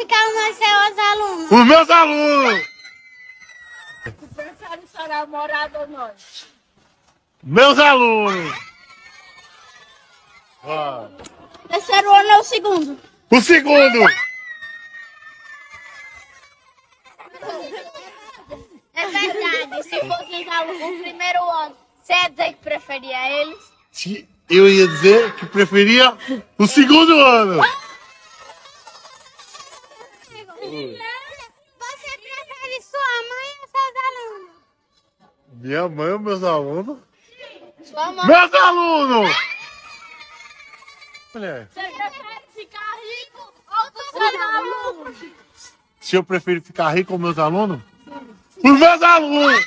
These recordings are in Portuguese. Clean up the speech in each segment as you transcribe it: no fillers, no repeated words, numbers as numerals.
ficar os seus alunos? Os meus alunos! Tu prefere sua namorada ou nós? Meus alunos! Terceiro ano é o segundo. O segundo! É verdade, se fosse os alunos do primeiro ano, você ia dizer que preferia eles? Eu ia dizer que preferia o segundo ano. Você prefere sua mãe ou seus alunos? Minha mãe ou meus alunos? Sua mãe. Meus alunos! Mulher, Você prefere ficar rico ou dos seus alunos? se eu prefiro ficar rico com meus alunos? Os meus alunos!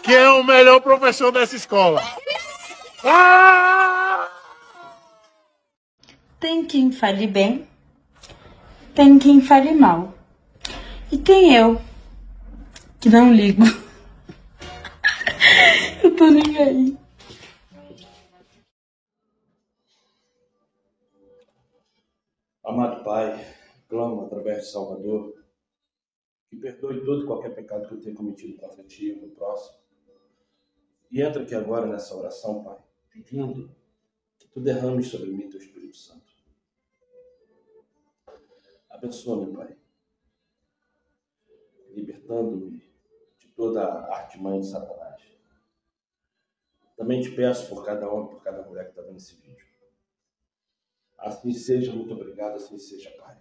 Que é o melhor professor dessa escola. Ah! Tem quem fale bem, tem quem fale mal. E tem eu, que não ligo. Eu tô nem aí. Amado Pai, clamo através de Salvador que perdoe todo e qualquer pecado que eu tenha cometido contra Ti e no próximo. E entra aqui agora nessa oração, Pai, pedindo que Tu derrames sobre mim Teu Espírito Santo. Abençoa-me, Pai, libertando-me de toda a artimanha de Satanás. Também te peço por cada homem, por cada mulher que está vendo esse vídeo. Assim seja, muito obrigado, assim seja, Pai.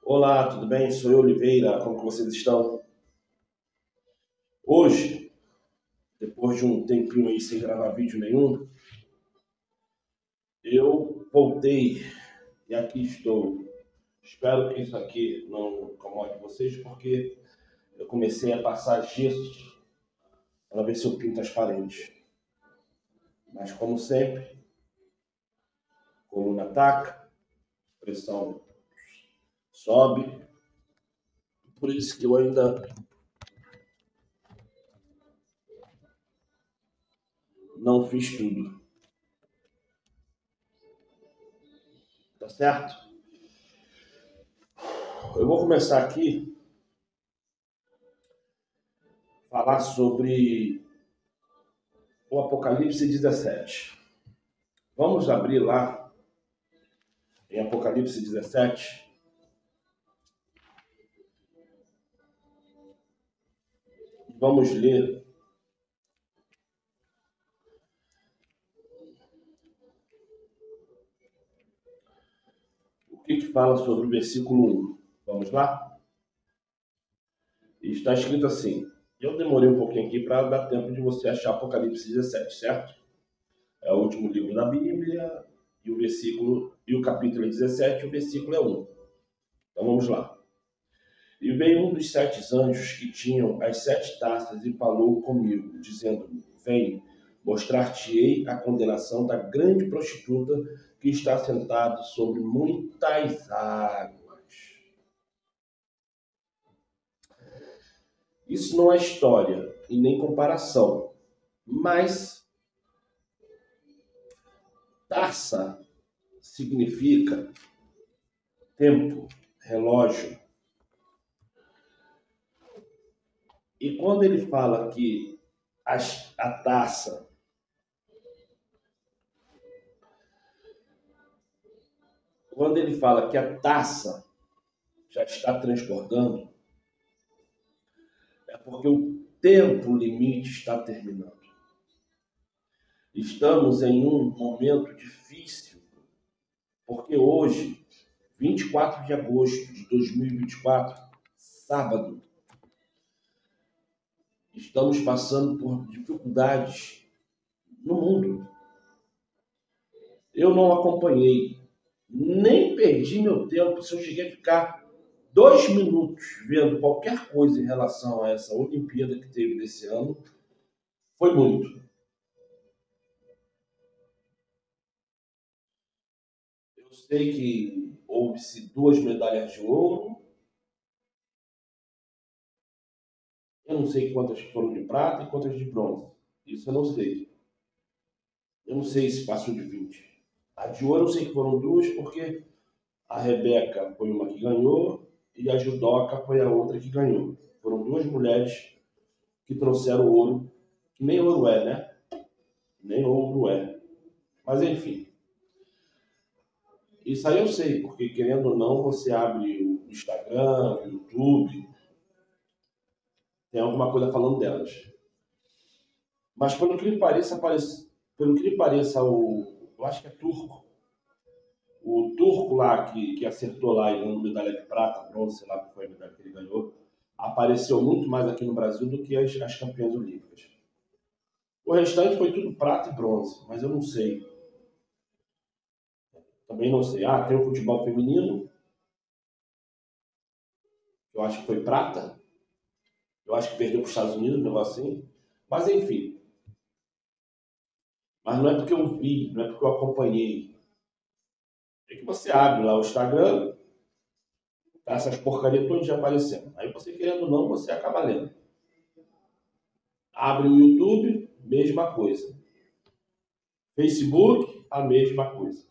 Olá, tudo bem? Sou eu, Oliveira, como que vocês estão? Hoje, depois de um tempinho aí sem gravar vídeo nenhum, eu voltei e aqui estou. Espero que isso aqui não incomode vocês, porque eu comecei a passar gesso para ver se eu pinto as paredes. Mas como sempre, coluna ataca, pressão sobe, por isso que eu ainda não fiz tudo. Tá certo? Eu vou começar aqui a falar sobre o Apocalipse 17. Vamos abrir lá em Apocalipse 17. Vamos ler o que fala sobre o versículo 1. Vamos lá? Está escrito assim. Eu demorei um pouquinho aqui para dar tempo de você achar Apocalipse 17, certo? É o último livro da Bíblia e o versículo e o capítulo é 17, o versículo é 1. Então vamos lá. E veio um dos 7 anjos que tinham as 7 taças e falou comigo, dizendo-me: Vem, mostrar-te-ei a condenação da grande prostituta que está sentada sobre muitas águas. Isso não é história e nem comparação, mas taça significa tempo, relógio. E quando ele fala que a taça já está transbordando, é porque o tempo limite está terminando. Estamos em um momento difícil, porque hoje, 24 de agosto de 2024, sábado, estamos passando por dificuldades no mundo. Eu não acompanhei, nem perdi meu tempo se eu cheguei a ficar 2 minutos vendo qualquer coisa em relação a essa Olimpíada que teve desse ano. Foi muito. Eu sei que houve-se 2 medalhas de ouro. Eu não sei quantas foram de prata e quantas de bronze. Isso eu não sei. Eu não sei se passou de 20. A de ouro eu sei que foram duas, porque a Rebeca foi uma que ganhou e a Judoca foi a outra que ganhou. Foram duas mulheres que trouxeram ouro, que nem ouro é, né? Nem ouro é. Mas enfim. Isso aí eu sei, porque querendo ou não, você abre o Instagram, o YouTube, tem alguma coisa falando delas. Mas pelo que lhe pareça, eu acho que é turco. O turco lá que acertou lá e ganhou medalha de prata, bronze, sei lá qual foi a medalha que ele ganhou, apareceu muito mais aqui no Brasil do que as campeãs olímpicas. O restante foi tudo prata e bronze, mas eu não sei. Também não sei. Ah, tem o futebol feminino, eu acho que foi prata. Eu acho que perdeu para os Estados Unidos, um negócio assim. Mas enfim. Mas não é porque eu vi, não é porque eu acompanhei. É que você abre lá o Instagram, tá essas porcarias todas aparecendo. Aí você querendo ou não, você acaba lendo. Abre o YouTube, mesma coisa. Facebook, a mesma coisa.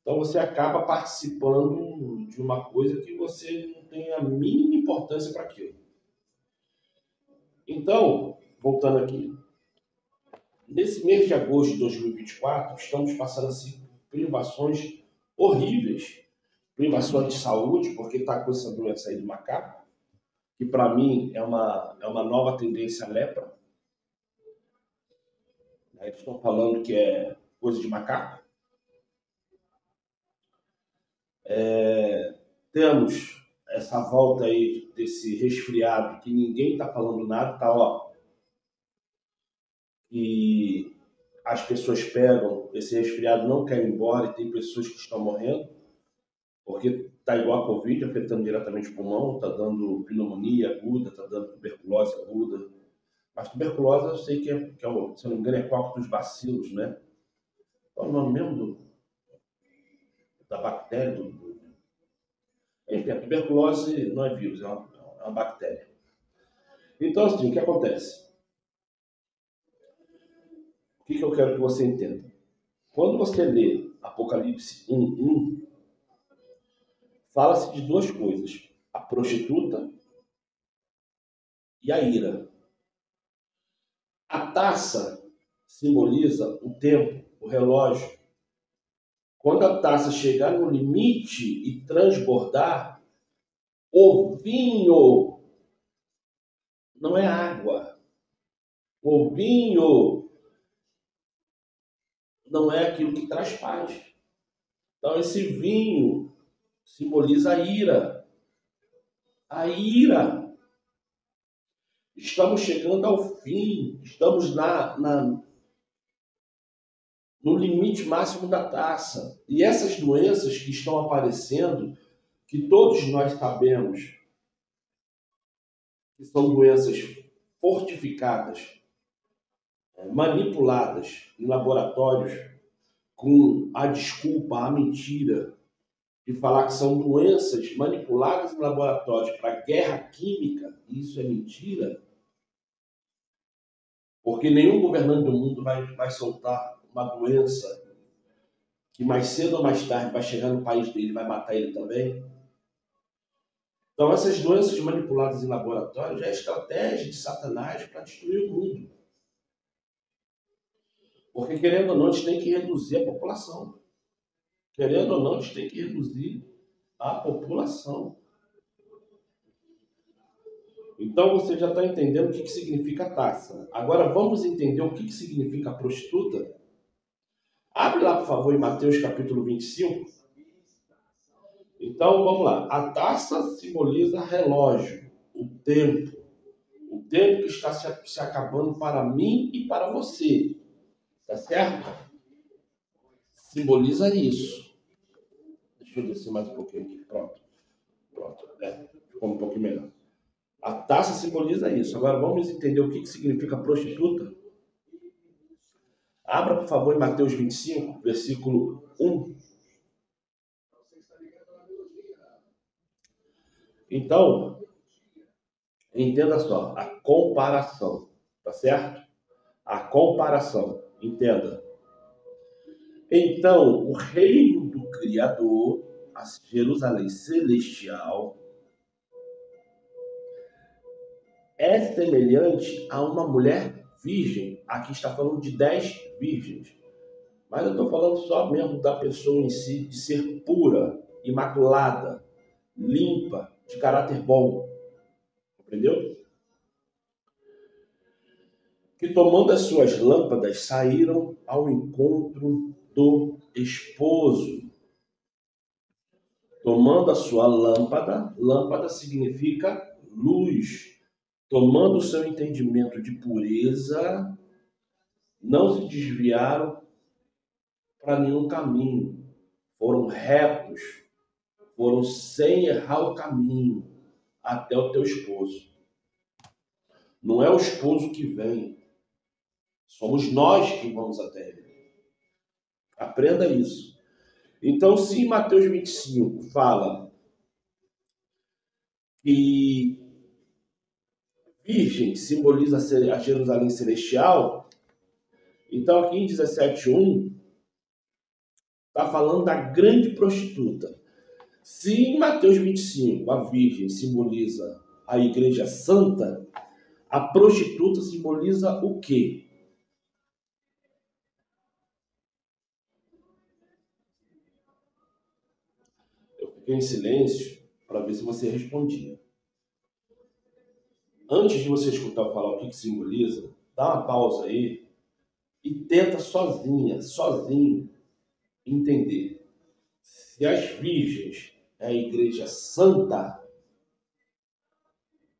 Então você acaba participando de uma coisa que você não tem a mínima importância para aquilo. Então, voltando aqui. Nesse mês de agosto de 2024, estamos passando assim privações horríveis. Privações de saúde, porque está com essa doença aí do macaco, que para mim é uma nova tendência à lepra. Aí eles estão falando que é coisa de macaco. Temos essa volta aí desse resfriado que ninguém está falando nada, tá, ó. E as pessoas pegam, esse resfriado não quer ir embora e tem pessoas que estão morrendo, porque tá igual a Covid, afetando diretamente o pulmão, tá dando pneumonia aguda, tá dando tuberculose aguda. Mas tuberculose eu sei que é se eu não me engano, é coccus bacilos, né? Qual é o nome mesmo da bactéria? Enfim, a tuberculose não é vírus, é uma bactéria. Então, assim, o que acontece? O que eu quero que você entenda? Quando você lê Apocalipse 1:1, fala-se de duas coisas: a prostituta e a ira. A taça simboliza o tempo, o relógio. Quando a taça chegar no limite e transbordar, o vinho não é água. O vinho não é aquilo que traz paz. Então, esse vinho simboliza a ira. A ira. Estamos chegando ao fim. Estamos no limite máximo da taça. E essas doenças que estão aparecendo, que todos nós sabemos que são doenças fortificadas, manipuladas em laboratórios, com a desculpa, a mentira, de falar que são doenças manipuladas em laboratórios para guerra química, isso é mentira, porque nenhum governante do mundo vai soltar uma doença que mais cedo ou mais tarde vai chegar no país dele e vai matar ele também. Então, essas doenças manipuladas em laboratório já é estratégia de Satanás para destruir o mundo. Porque, querendo ou não, a gente tem que reduzir a população. Querendo ou não, a gente tem que reduzir a população. Então, você já está entendendo o que significa taça. Agora, vamos entender o que significa prostituta? Abre lá, por favor, em Mateus capítulo 25. Então, vamos lá. A taça simboliza relógio, o tempo. O tempo que está se acabando para mim e para você. Tá certo? Simboliza isso. Deixa eu descer mais um pouquinho aqui. Pronto. Ficou um pouquinho melhor. A taça simboliza isso. Agora vamos entender o que significa prostituta. Abra, por favor, em Mateus 25, versículo 1. Então, entenda só, a comparação, tá certo? A comparação, entenda. Então, o reino do Criador, a Jerusalém celestial, é semelhante a uma mulher virgem. Aqui está falando de 10 virgens. Mas eu estou falando só mesmo da pessoa em si, de ser pura, imaculada, limpa, de caráter bom. Entendeu? Que tomando as suas lâmpadas saíram ao encontro do esposo. Tomando a sua lâmpada, lâmpada significa luz. Tomando o seu entendimento de pureza, não se desviaram para nenhum caminho. Foram retos, foram sem errar o caminho até o teu esposo. Não é o esposo que vem, somos nós que vamos até ele. Aprenda isso. Então, se em Mateus 25 fala que virgem simboliza a Jerusalém celestial, então aqui em 17:1 está falando da grande prostituta. Se em Mateus 25 a virgem simboliza a igreja santa, a prostituta simboliza o quê? Eu fiquei em silêncio para ver se você respondia. Antes de você escutar eu falar o que simboliza, dá uma pausa aí e tenta sozinho, entender. Se as virgens é a igreja santa,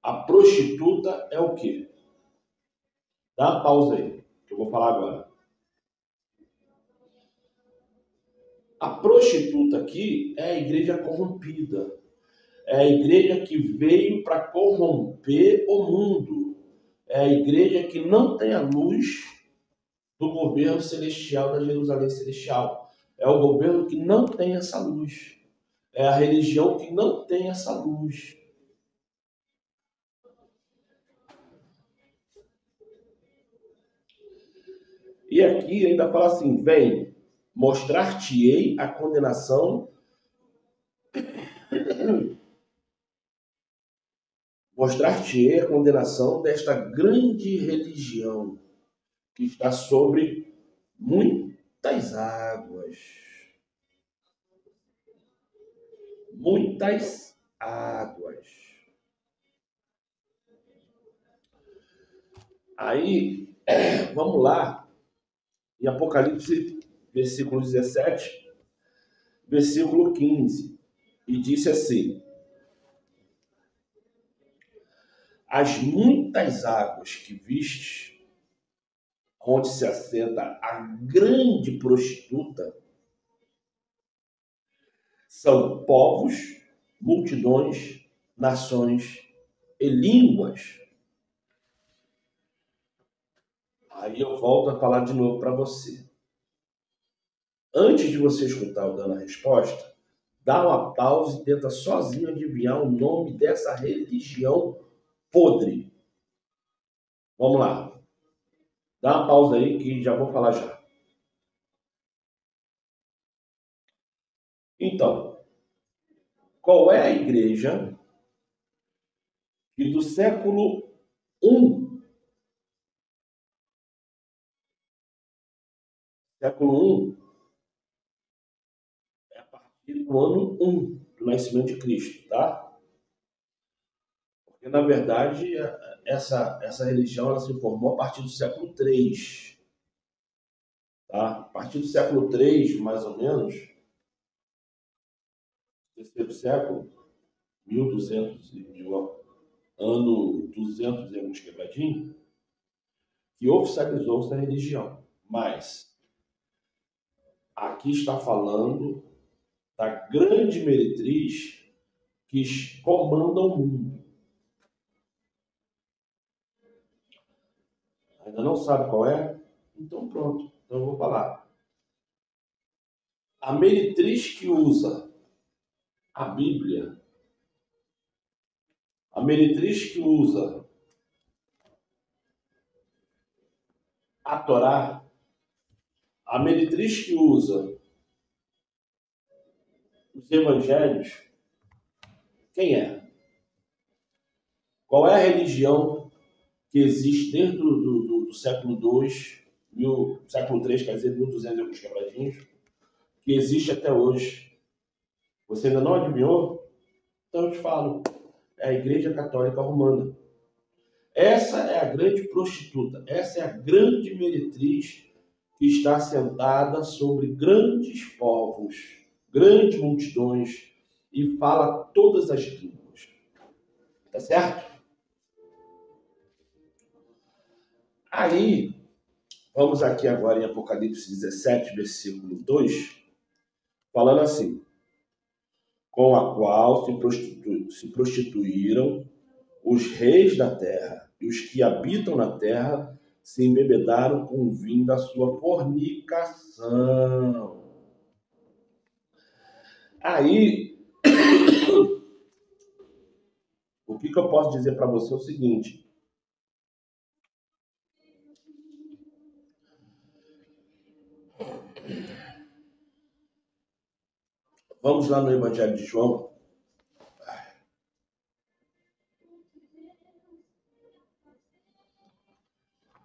a prostituta é o quê? Dá uma pausa aí, que eu vou falar agora. A prostituta aqui é a igreja corrompida. É a igreja que veio para corromper o mundo. É a igreja que não tem a luz do governo celestial, da Jerusalém celestial. É o governo que não tem essa luz. É a religião que não tem essa luz. E aqui ainda fala assim, vem, mostrar-te-ei a condenação, mostrar-te-ei a condenação desta grande religião que está sobre muitas águas. Muitas águas. Aí, vamos lá, em Apocalipse, versículo 17, versículo 15, e disse assim, as muitas águas que vistes, onde se assenta a grande prostituta, são povos, multidões, nações e línguas. Aí eu volto a falar de novo para você. Antes de você escutar eu dando a resposta, dá uma pausa e tenta sozinho adivinhar o nome dessa religião podre. Vamos lá. Dá uma pausa aí que já vou falar já. Então, qual é a igreja que do século I, século I, é a partir do ano 1 do nascimento de Cristo, tá? Porque, na verdade, essa religião ela se formou a partir do século III. Tá? A partir do século III, mais ou menos, terceiro século, 1200, ano 200 e alguns quebradinhos, que oficializou-se a religião. Mas aqui está falando da grande meretriz que comanda o mundo. Ainda não sabe qual é? Então pronto, então eu vou falar. A meretriz que usa a Bíblia, a meretriz que usa a Torá, A meretriz que usa os evangelhos, quem é? Qual é a religião que existe desde do século II, século III, quer dizer, 1200 e alguns quebradinhos, que existe até hoje? Você ainda não adivinhou? Então eu te falo, é a Igreja Católica Romana. Essa é a grande prostituta, essa é a grande meretriz que está sentada sobre grandes povos, grandes multidões e fala todas as línguas. Tá certo? Aí, vamos aqui agora em Apocalipse 17, versículo 2, falando assim: com a qual se prostituíram os reis da terra, e os que habitam na terra se embebedaram com o vinho da sua fornicação. Aí, o que eu posso dizer para você é o seguinte: vamos lá no Evangelho de João.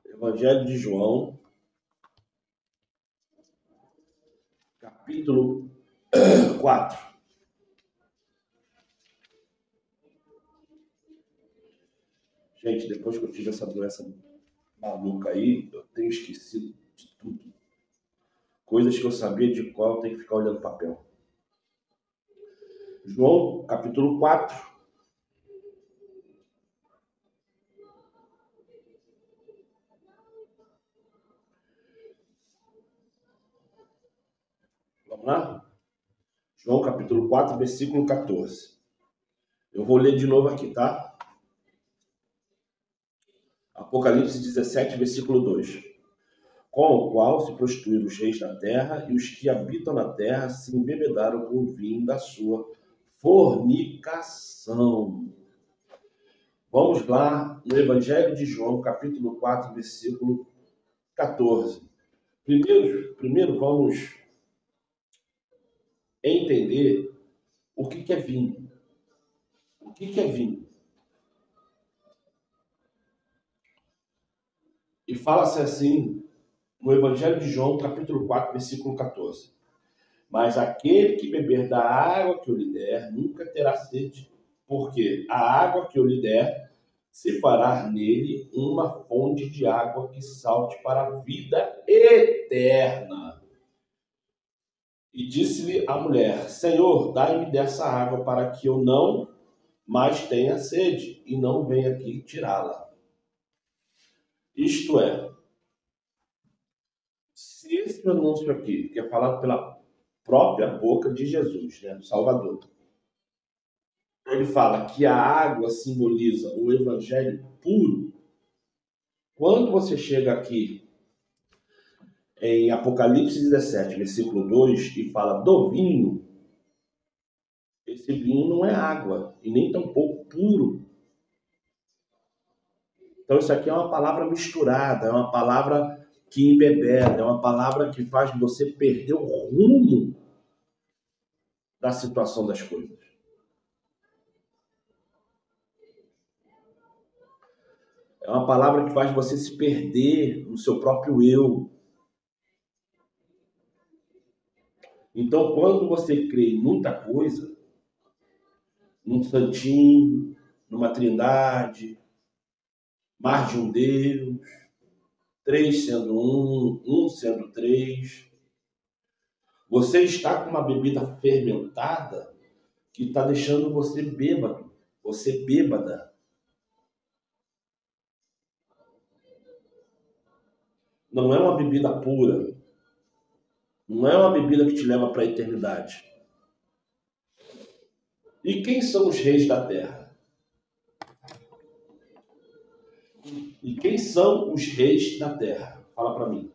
Evangelho de João, capítulo 4. Gente, depois que eu tive essa doença maluca aí, eu tenho esquecido de tudo. Coisas que eu sabia de qual eu tenho que ficar olhando papel. João, capítulo 4. Vamos lá? João, capítulo 4, versículo 14. Eu vou ler de novo aqui, tá? Apocalipse 17, versículo 2. Com o qual se prostituíram os reis da terra, e os que habitam na terra se embebedaram com o vinho da sua fornicação. Vamos lá no Evangelho de João, capítulo 4, versículo 14. Primeiro vamos entender o que é vinho. O que é vinho? E fala-se assim no Evangelho de João, capítulo 4, versículo 14. Mas aquele que beber da água que eu lhe der, nunca terá sede, porque a água que eu lhe der se fará nele uma fonte de água que salte para a vida eterna. E disse-lhe a mulher: Senhor, dai-me dessa água para que eu não mais tenha sede e não venha aqui tirá-la. Isto é, se esse anúncio aqui, que é falado pela própria boca de Jesus, né, do Salvador, ele fala que a água simboliza o evangelho puro. Quando você chega aqui em Apocalipse 17, versículo 2, e fala do vinho, esse vinho não é água, e nem tampouco puro. Então isso aqui é uma palavra misturada, é uma palavra que embebeda, é uma palavra que faz você perder o rumo da situação das coisas. É uma palavra que faz você se perder no seu próprio eu. Então, quando você crê em muita coisa, num santinho, numa trindade, mais de um Deus, três sendo um sendo três, você está com uma bebida fermentada que está deixando você bêbado, você bêbada. Não é uma bebida pura. Não é uma bebida que te leva para a eternidade. E quem são os reis da terra? E quem são os reis da terra? Fala para mim.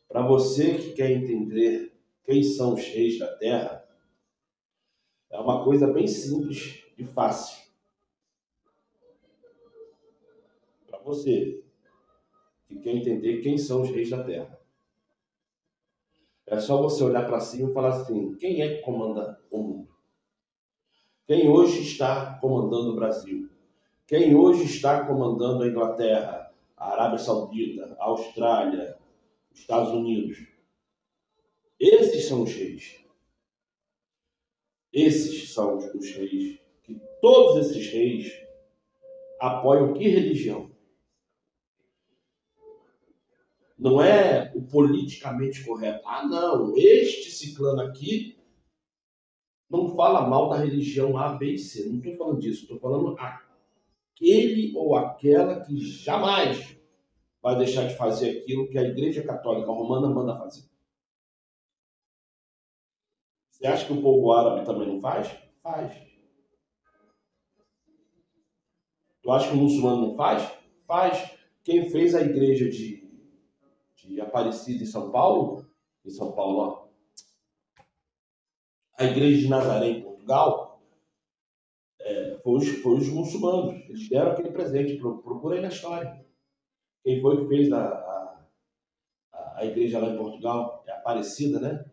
Para você que quer entender quem são os reis da terra, é uma coisa bem simples e fácil. Para você que quer entender quem são os reis da terra. É só você olhar para cima e falar assim, quem é que comanda o mundo? Quem hoje está comandando o Brasil? Quem hoje está comandando a Inglaterra, a Arábia Saudita, a Austrália, os Estados Unidos? Esses são os reis. Esses são os reis. Que todos esses reis apoiam que religião? Não é o politicamente correto. Ah, não, este ciclano aqui não fala mal da religião A, B e C. Não estou falando disso. Estou falando aquele ou aquela que jamais vai deixar de fazer aquilo que a Igreja Católica Romana manda fazer. Você acha que o povo árabe também não faz? Faz. Tu acha que o muçulmano não faz? Faz. Quem fez a igreja de Aparecida em São Paulo, ó, a igreja de Nazaré em Portugal, foi os muçulmanos. Eles deram aquele presente. Procura aí na história. Quem foi que fez a igreja lá em Portugal? É Aparecida, né?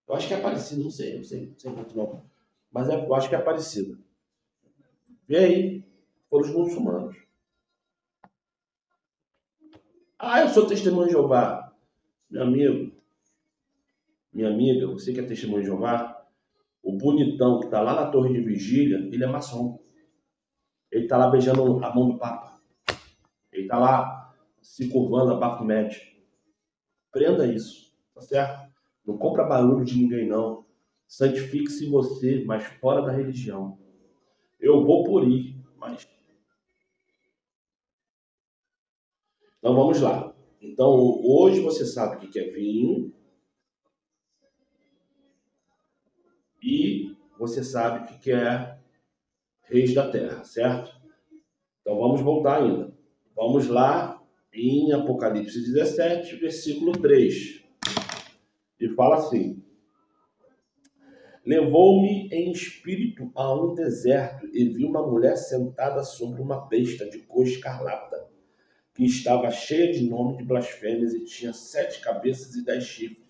Eu acho que é Aparecida, não sei muito não. Mas eu acho que é Aparecida. Vê aí, foram os muçulmanos. Ah, eu sou testemunho de Jeová. Meu amigo, minha amiga, você que é testemunho de Jeová, o bonitão que está lá na torre de vigília, ele é maçom. Ele está lá beijando a mão do Papa. Ele está lá se curvando a Baphomet. Prenda isso, tá certo? Não compra barulho de ninguém, não. Santifique-se você, mas fora da religião. Eu vou por ir, mas... Então, vamos lá. Então, hoje você sabe o que é vinho. E você sabe o que é reis da terra, certo? Então, vamos voltar ainda. Vamos lá em Apocalipse 17, versículo 3. E fala assim: levou-me em espírito a um deserto e vi uma mulher sentada sobre uma besta de cor escarlata, que estava cheia de nome de blasfêmias e tinha 7 cabeças e 10 chifres.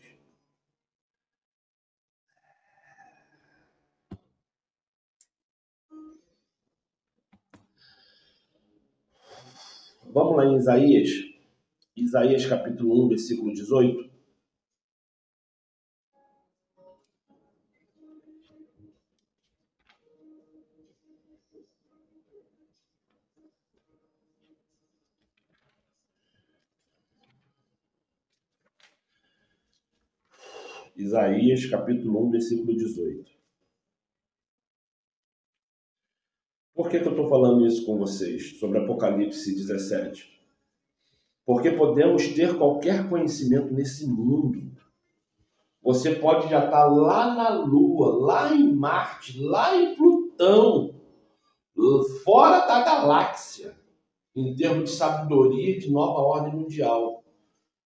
Vamos lá em Isaías. Isaías capítulo 1, versículo 18. Isaías capítulo 1, versículo 18. Por que eu estou falando isso com vocês, sobre Apocalipse 17? Porque podemos ter qualquer conhecimento nesse mundo. Você pode já estar lá na Lua, lá em Marte, lá em Plutão, fora da galáxia, em termos de sabedoria e de nova ordem mundial.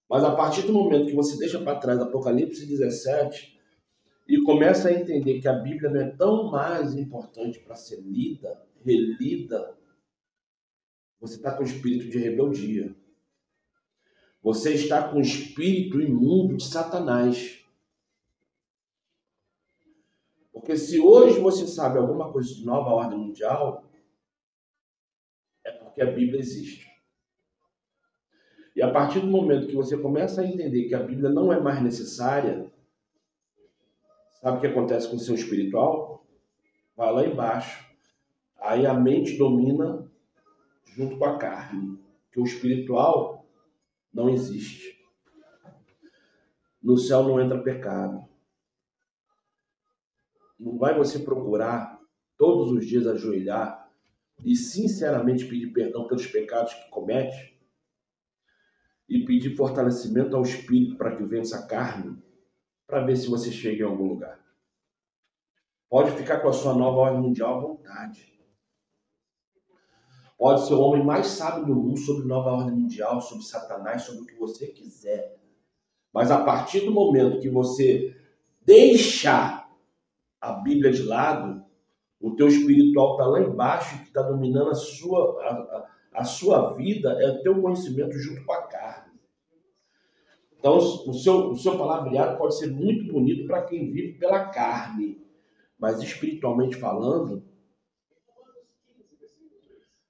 Mas a partir do momento que você deixa para trás Apocalipse 17 e começa a entender que a Bíblia não é tão mais importante para ser lida, relida, você está com espírito de rebeldia. Você está com o espírito imundo de Satanás. Porque se hoje você sabe alguma coisa de nova ordem mundial, é porque a Bíblia existe. E a partir do momento que você começa a entender que a Bíblia não é mais necessária, sabe o que acontece com o seu espiritual? Vai lá embaixo. Aí a mente domina junto com a carne. Porque o espiritual não existe. No céu não entra pecado. Não vai você procurar todos os dias ajoelhar e sinceramente pedir perdão pelos pecados que comete e pedir fortalecimento ao espírito para que vença a carne, para ver se você chega em algum lugar. Pode ficar com a sua nova ordem mundial à vontade. Pode ser o homem mais sábio do mundo sobre nova ordem mundial, sobre Satanás, sobre o que você quiser. Mas a partir do momento que você deixar a Bíblia de lado, o teu espiritual está lá embaixo, que está dominando a sua vida, é o teu conhecimento junto com a carne. Então, o seu palavreado pode ser muito bonito para quem vive pela carne, mas espiritualmente falando,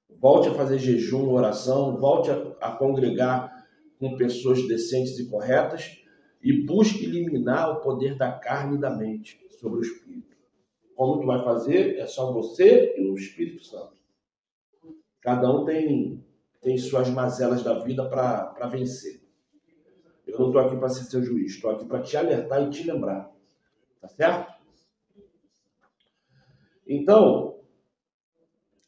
volte a fazer jejum, oração, volte a congregar com pessoas decentes e corretas e busque eliminar o poder da carne e da mente sobre o Espírito. Como tu vai fazer? É só você e o Espírito Santo. Cada um tem suas mazelas da vida para vencer. Eu não estou aqui para ser seu juiz, estou aqui para te alertar e te lembrar. Tá certo? Então,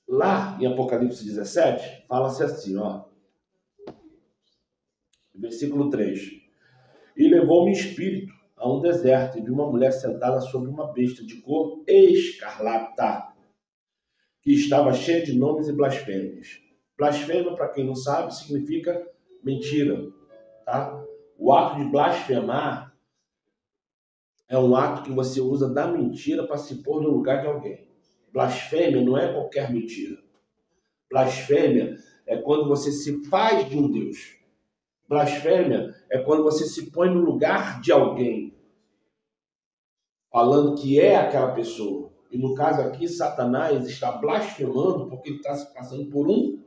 lá em Apocalipse 17, fala-se assim, ó. Versículo 3. E levou-me espírito a um deserto e vi uma mulher sentada sobre uma besta de cor escarlata, que estava cheia de nomes e blasfêmias. Blasfêmia, para quem não sabe, significa mentira, tá? O ato de blasfemar é um ato que você usa da mentira para se pôr no lugar de alguém. Blasfêmia não é qualquer mentira. Blasfêmia é quando você se faz de um Deus. Blasfêmia é quando você se põe no lugar de alguém, falando que é aquela pessoa. E no caso aqui, Satanás está blasfemando porque ele está se passando por um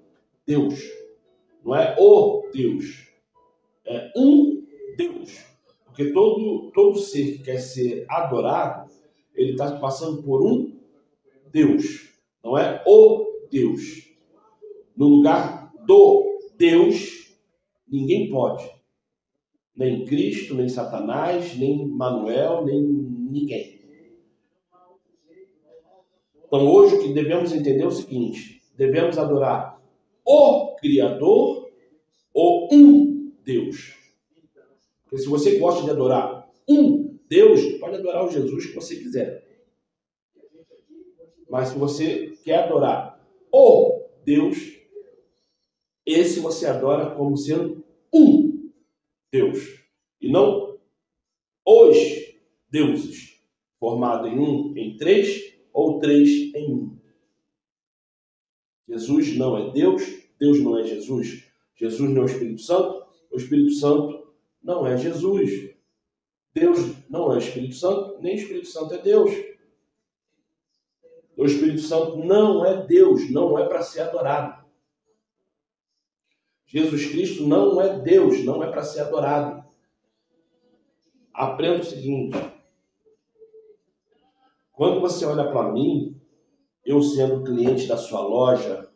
Deus. Não é o Deus. É um Deus. Porque todo ser que quer ser adorado, ele está se passando por um Deus. Não é o Deus. No lugar do Deus, ninguém pode. Nem Cristo, nem Satanás, nem Manuel, nem ninguém. Então hoje o que devemos entender é o seguinte: devemos adorar o Criador ou um Deus. Porque se você gosta de adorar um Deus, pode adorar o Jesus que você quiser. Mas se você quer adorar o Deus, esse você adora como sendo um Deus. E não os deuses, formado em um, em três, ou três em um. Jesus não é Deus, Deus não é Jesus. Jesus não é o Espírito Santo Santo não é Jesus. Deus não é o Espírito Santo, nem o Espírito Santo é Deus. O Espírito Santo não é Deus, não é para ser adorado. Jesus Cristo não é Deus, não é para ser adorado. Aprenda o seguinte: quando você olha para mim, eu sendo cliente da sua loja,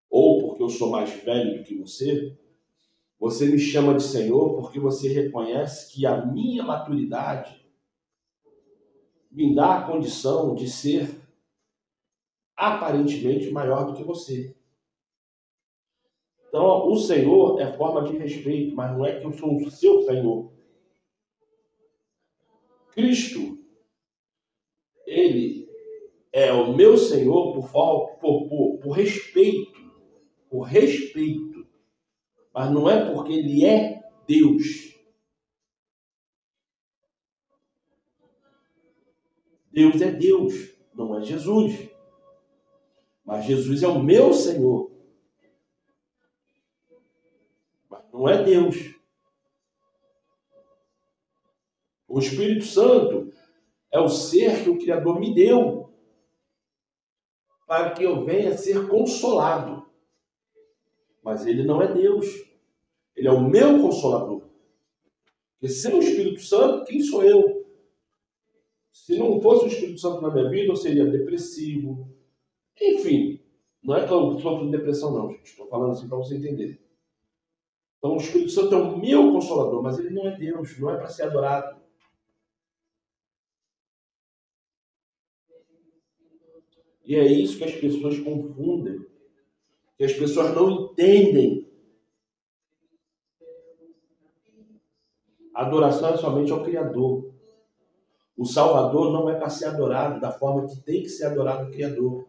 ou porque eu sou mais velho do que você me chama de Senhor porque você reconhece que a minha maturidade me dá a condição de ser aparentemente maior do que você. Então, o Senhor é forma de respeito, mas não é que eu sou o seu Senhor. Cristo, ele é o meu Senhor por respeito, mas não é porque ele é Deus. Deus é Deus, não é Jesus. Mas Jesus é o meu Senhor. Mas não é Deus. O Espírito Santo é o ser que o Criador me deu para que eu venha ser consolado. Mas ele não é Deus. Ele é o meu consolador. Porque sem o Espírito Santo, quem sou eu? Se não fosse o Espírito Santo na minha vida, eu seria depressivo. Enfim, não é que eu sofro de depressão não, gente. Estou falando assim para você entender. Então o Espírito Santo é o meu consolador, mas ele não é Deus, não é para ser adorado. E é isso que as pessoas confundem. Que as pessoas não entendem. A adoração é somente ao Criador. O Salvador não é para ser adorado da forma que tem que ser adorado o Criador.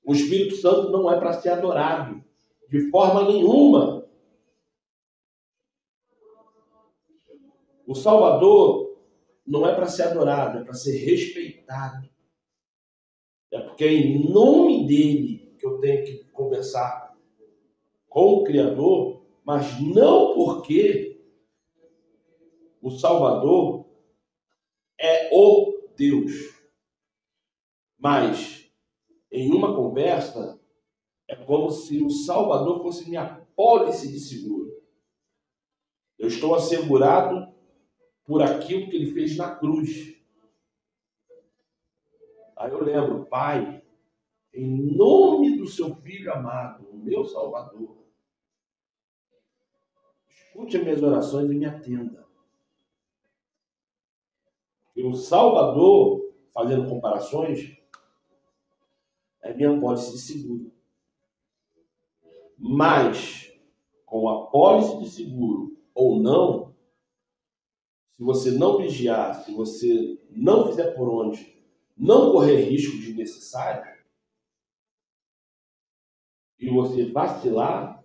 O Espírito Santo não é para ser adorado de forma nenhuma. O Salvador não é para ser adorado, é para ser respeitado. É porque é em nome dele que eu tenho que conversar com o Criador, mas não porque o Salvador é o Deus. Mas, em uma conversa, é como se o Salvador fosse minha apólice de seguro. Eu estou assegurado por aquilo que ele fez na cruz. Aí eu lembro, Pai, em nome do seu Filho amado, o meu Salvador, escute as minhas orações e me atenda. E o Salvador, fazendo comparações, é minha apólice de seguro. Mas, com a apólice de seguro ou não, se você não vigiar, se você não fizer por onde, não correr risco desnecessário, e você vacilar,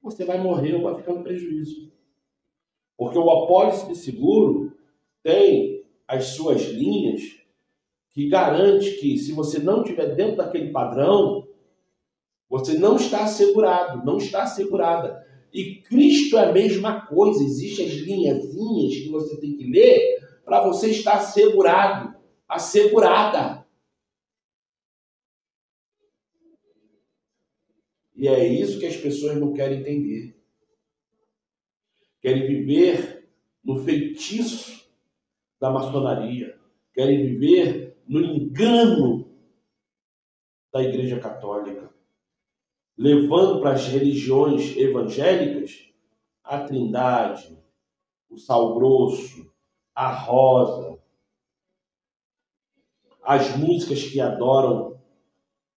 você vai morrer ou vai ficar no prejuízo. Porque o apólice de seguro tem as suas linhas que garante que, se você não estiver dentro daquele padrão, você não está assegurado, não está assegurada. E Cristo é a mesma coisa. Existem as linhazinhas que você tem que ler para você estar assegurado, assegurada. E é isso que as pessoas não querem entender. Querem viver no feitiço da maçonaria. Querem viver no engano da Igreja Católica, levando para as religiões evangélicas a Trindade, o sal grosso, a rosa, as músicas que adoram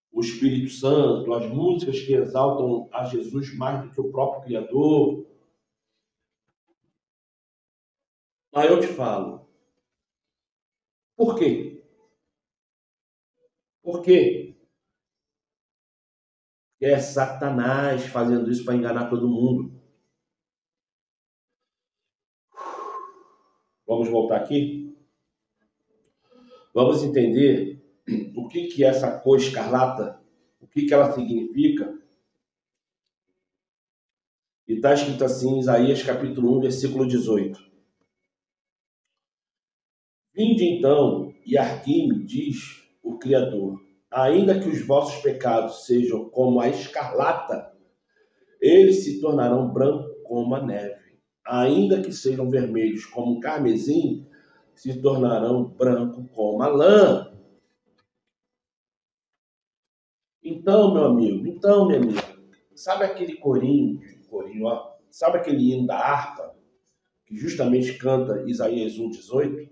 o Espírito Santo, as músicas que exaltam a Jesus mais do que o próprio Criador. Aí eu te falo, por quê? Por quê? É Satanás fazendo isso para enganar todo mundo. Vamos voltar aqui? Vamos entender o que é essa cor escarlata, o que ela significa. E está escrito assim em Isaías capítulo 1, versículo 18. Vinde então e argui-me, diz o Criador, ainda que os vossos pecados sejam como a escarlata, eles se tornarão brancos como a neve. Ainda que sejam vermelhos como o carmesim, se tornarão branco como a lã. Então, meu amigo, minha amiga, sabe aquele corinho, ó, sabe aquele hino da harpa, que justamente canta Isaías 1,18?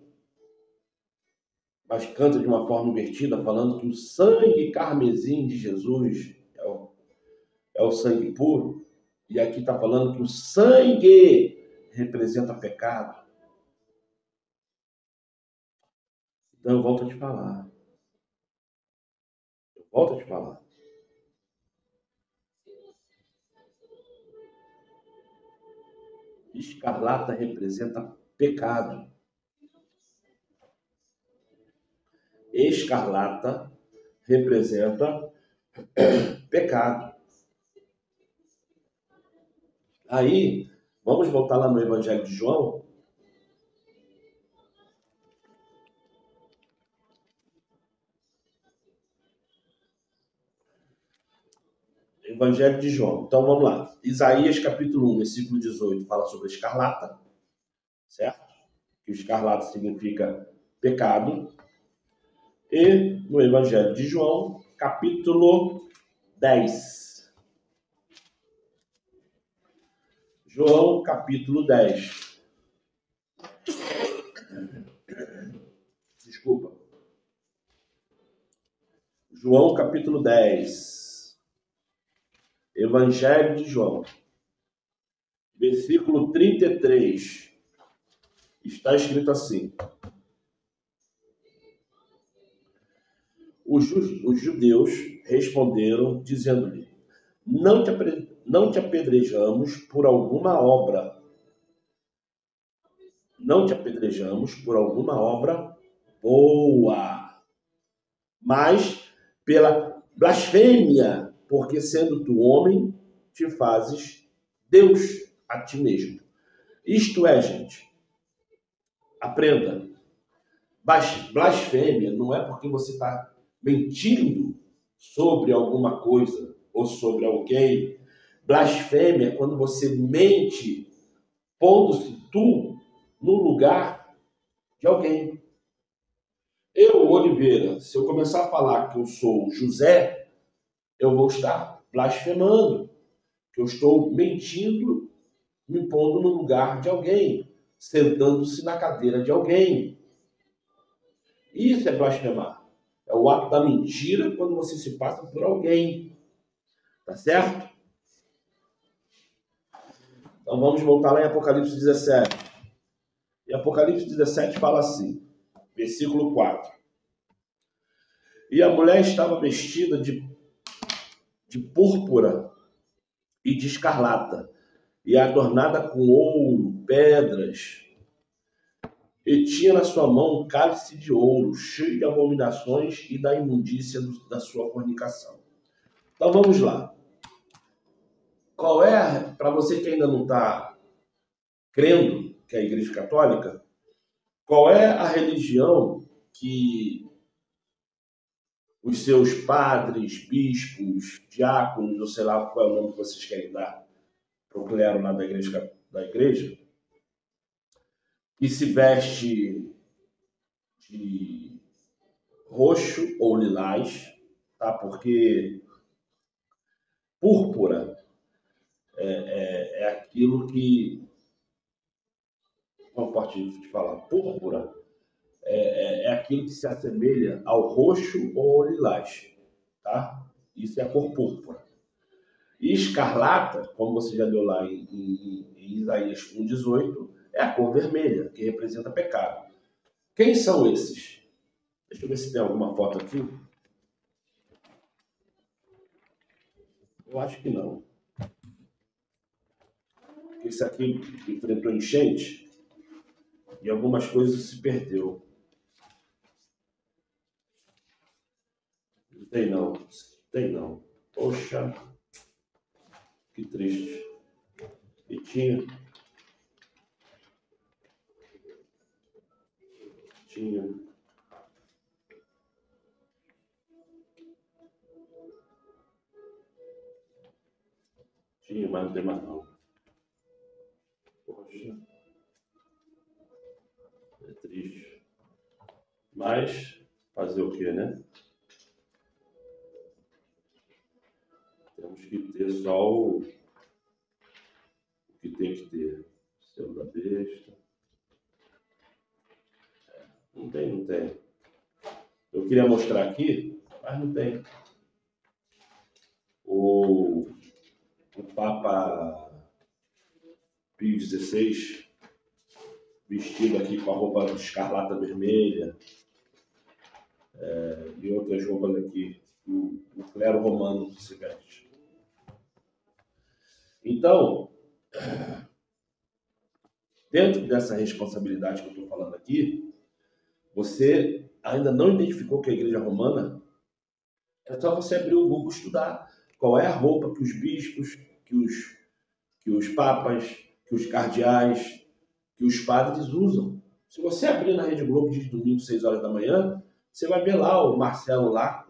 Mas canta de uma forma invertida, falando que o sangue carmesim de Jesus é o sangue puro. E aqui está falando que o sangue representa pecado. Então eu volto a te falar. Escarlata representa pecado. Escarlata representa pecado. Aí, vamos voltar lá no Evangelho de João. Evangelho de João. Então, vamos lá. Isaías, capítulo 1, versículo 18, fala sobre a escarlata, certo? Que o escarlata significa pecado. E no Evangelho de João, capítulo 10. João, capítulo 10. Desculpa. João, capítulo 10. Evangelho de João. Versículo 33. Está escrito assim. Os judeus responderam, dizendo-lhe, não te apedrejamos por alguma obra. Não te apedrejamos por alguma obra boa, mas pela blasfêmia, porque sendo tu homem, te fazes Deus a ti mesmo. Isto é, gente, Aprenda. Blasfêmia não é porque você está mentindo sobre alguma coisa ou sobre alguém. Blasfêmia é quando você mente pondo-se tu no lugar de alguém. Eu, Oliveira, se eu começar a falar que eu sou José, eu vou estar blasfemando, que eu estou mentindo, me pondo no lugar de alguém, sentando-se na cadeira de alguém. Isso é blasfemar. É o ato da mentira quando você se passa por alguém. Tá certo? Então vamos voltar lá em Apocalipse 17. E Apocalipse 17 fala assim, versículo 4. E a mulher estava vestida de púrpura e de escarlata, e adornada com ouro, pedras, e tinha na sua mão um cálice de ouro, cheio de abominações e da imundícia da sua fornicação. Então vamos lá. Qual é, para você que ainda não está crendo que é a Igreja Católica, qual é a religião que os seus padres, bispos, diáconos, ou sei lá qual é o nome que vocês querem dar para o clero lá da igreja, que se veste de roxo ou lilás, tá? Porque púrpura é aquilo que, como posso te falar, púrpura é aquilo que se assemelha ao roxo ou ao lilás, tá? Isso é a cor púrpura. E escarlata, como você já leu lá em Isaías 1,18, é a cor vermelha, que representa pecado. Quem são esses? Deixa eu ver se tem alguma foto aqui. Eu acho que não. Esse aqui enfrentou enchente e algumas coisas se perdeu. Não tem não. Tem não. Poxa, que triste. E tinha. Mas não tem mais não. Poxa. É triste. Mas, fazer o quê, né? Temos que ter só o que tem que ter. Selo da besta. Não tem. Eu queria mostrar aqui, mas não tem. O Papa Pio XVI, vestido aqui com a roupa de escarlata vermelha, e outras roupas aqui, o clero romano que se veste. Então, dentro dessa responsabilidade que eu estou falando aqui, você ainda não identificou que é a Igreja Romana? É só você abrir o Google e estudar qual é a roupa que os bispos, que os papas, que os cardeais, que os padres usam. Se você abrir na Rede Globo de domingo, 6 horas da manhã, você vai ver lá o Marcelo lá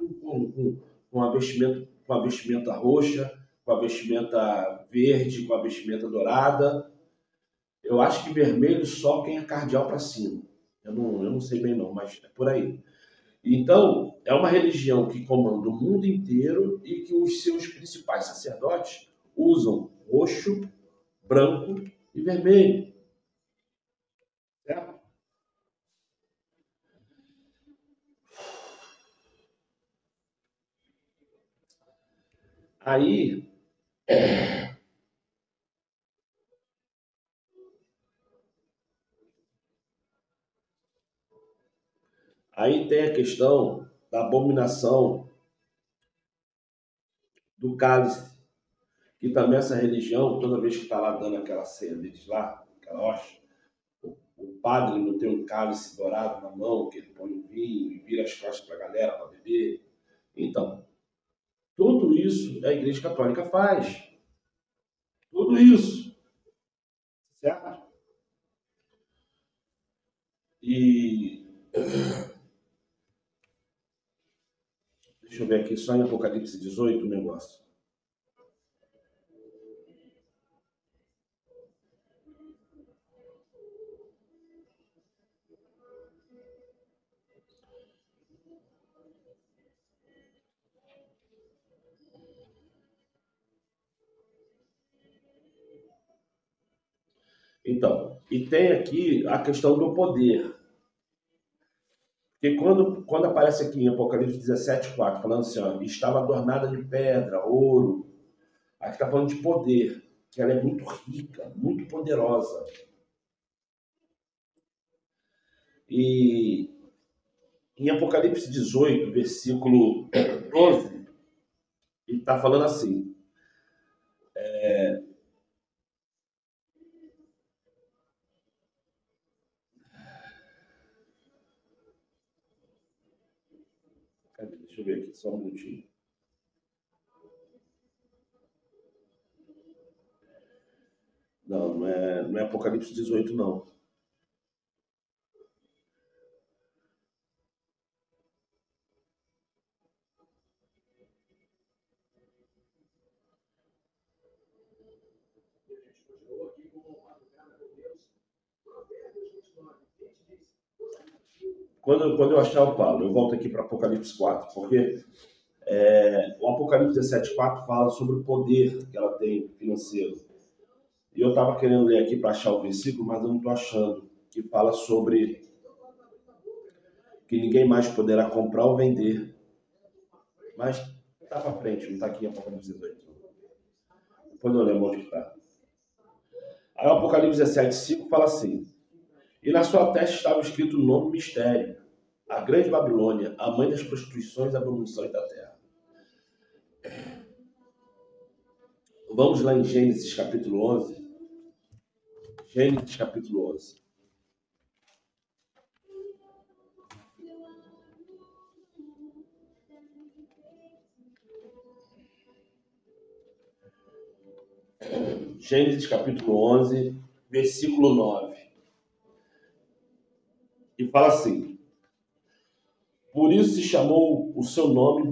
com a vestimenta roxa, com a vestimenta verde, com a vestimenta dourada. Eu acho que vermelho só quem é cardeal para cima. Eu não sei bem não, mas é por aí. Então, é uma religião que comanda o mundo inteiro e que os seus principais sacerdotes usam roxo, branco e vermelho. Certo? Aí tem a questão da abominação do cálice, que também essa religião, toda vez que está lá dando aquela ceia deles lá, aquela hóstia, o padre não tem um cálice dourado na mão, que ele põe o vinho e vira as costas para a galera para beber. Então, tudo isso a Igreja Católica faz. Tudo isso. Certo? E deixa eu ver aqui, só em Apocalipse 18 o negócio. Então, e tem aqui a questão do poder. Porque quando aparece aqui em Apocalipse 17:4, falando assim, ó, estava adornada de pedra, ouro, aqui está falando de poder, que ela é muito rica, muito poderosa. E em Apocalipse 18, versículo 12, ele está falando assim, deixa eu ver aqui, só um minutinho. Não é Apocalipse 18, não. Quando eu achar, eu falo. Eu volto aqui para Apocalipse 4, porque o Apocalipse 17:4 fala sobre o poder que ela tem financeiro. E eu estava querendo ler aqui para achar o versículo, mas eu não estou achando. Que fala sobre que ninguém mais poderá comprar ou vender. Mas está para frente, não está aqui em Apocalipse 18. Depois eu lembro onde está. Aí o Apocalipse 17:5 fala assim: e na sua testa estava escrito o nome mistério, a grande Babilônia, a mãe das prostituições e abominações da terra. Vamos lá em Gênesis capítulo 11. Gênesis capítulo 11. Gênesis capítulo 11, versículo 9. E fala assim: por isso se chamou o seu nome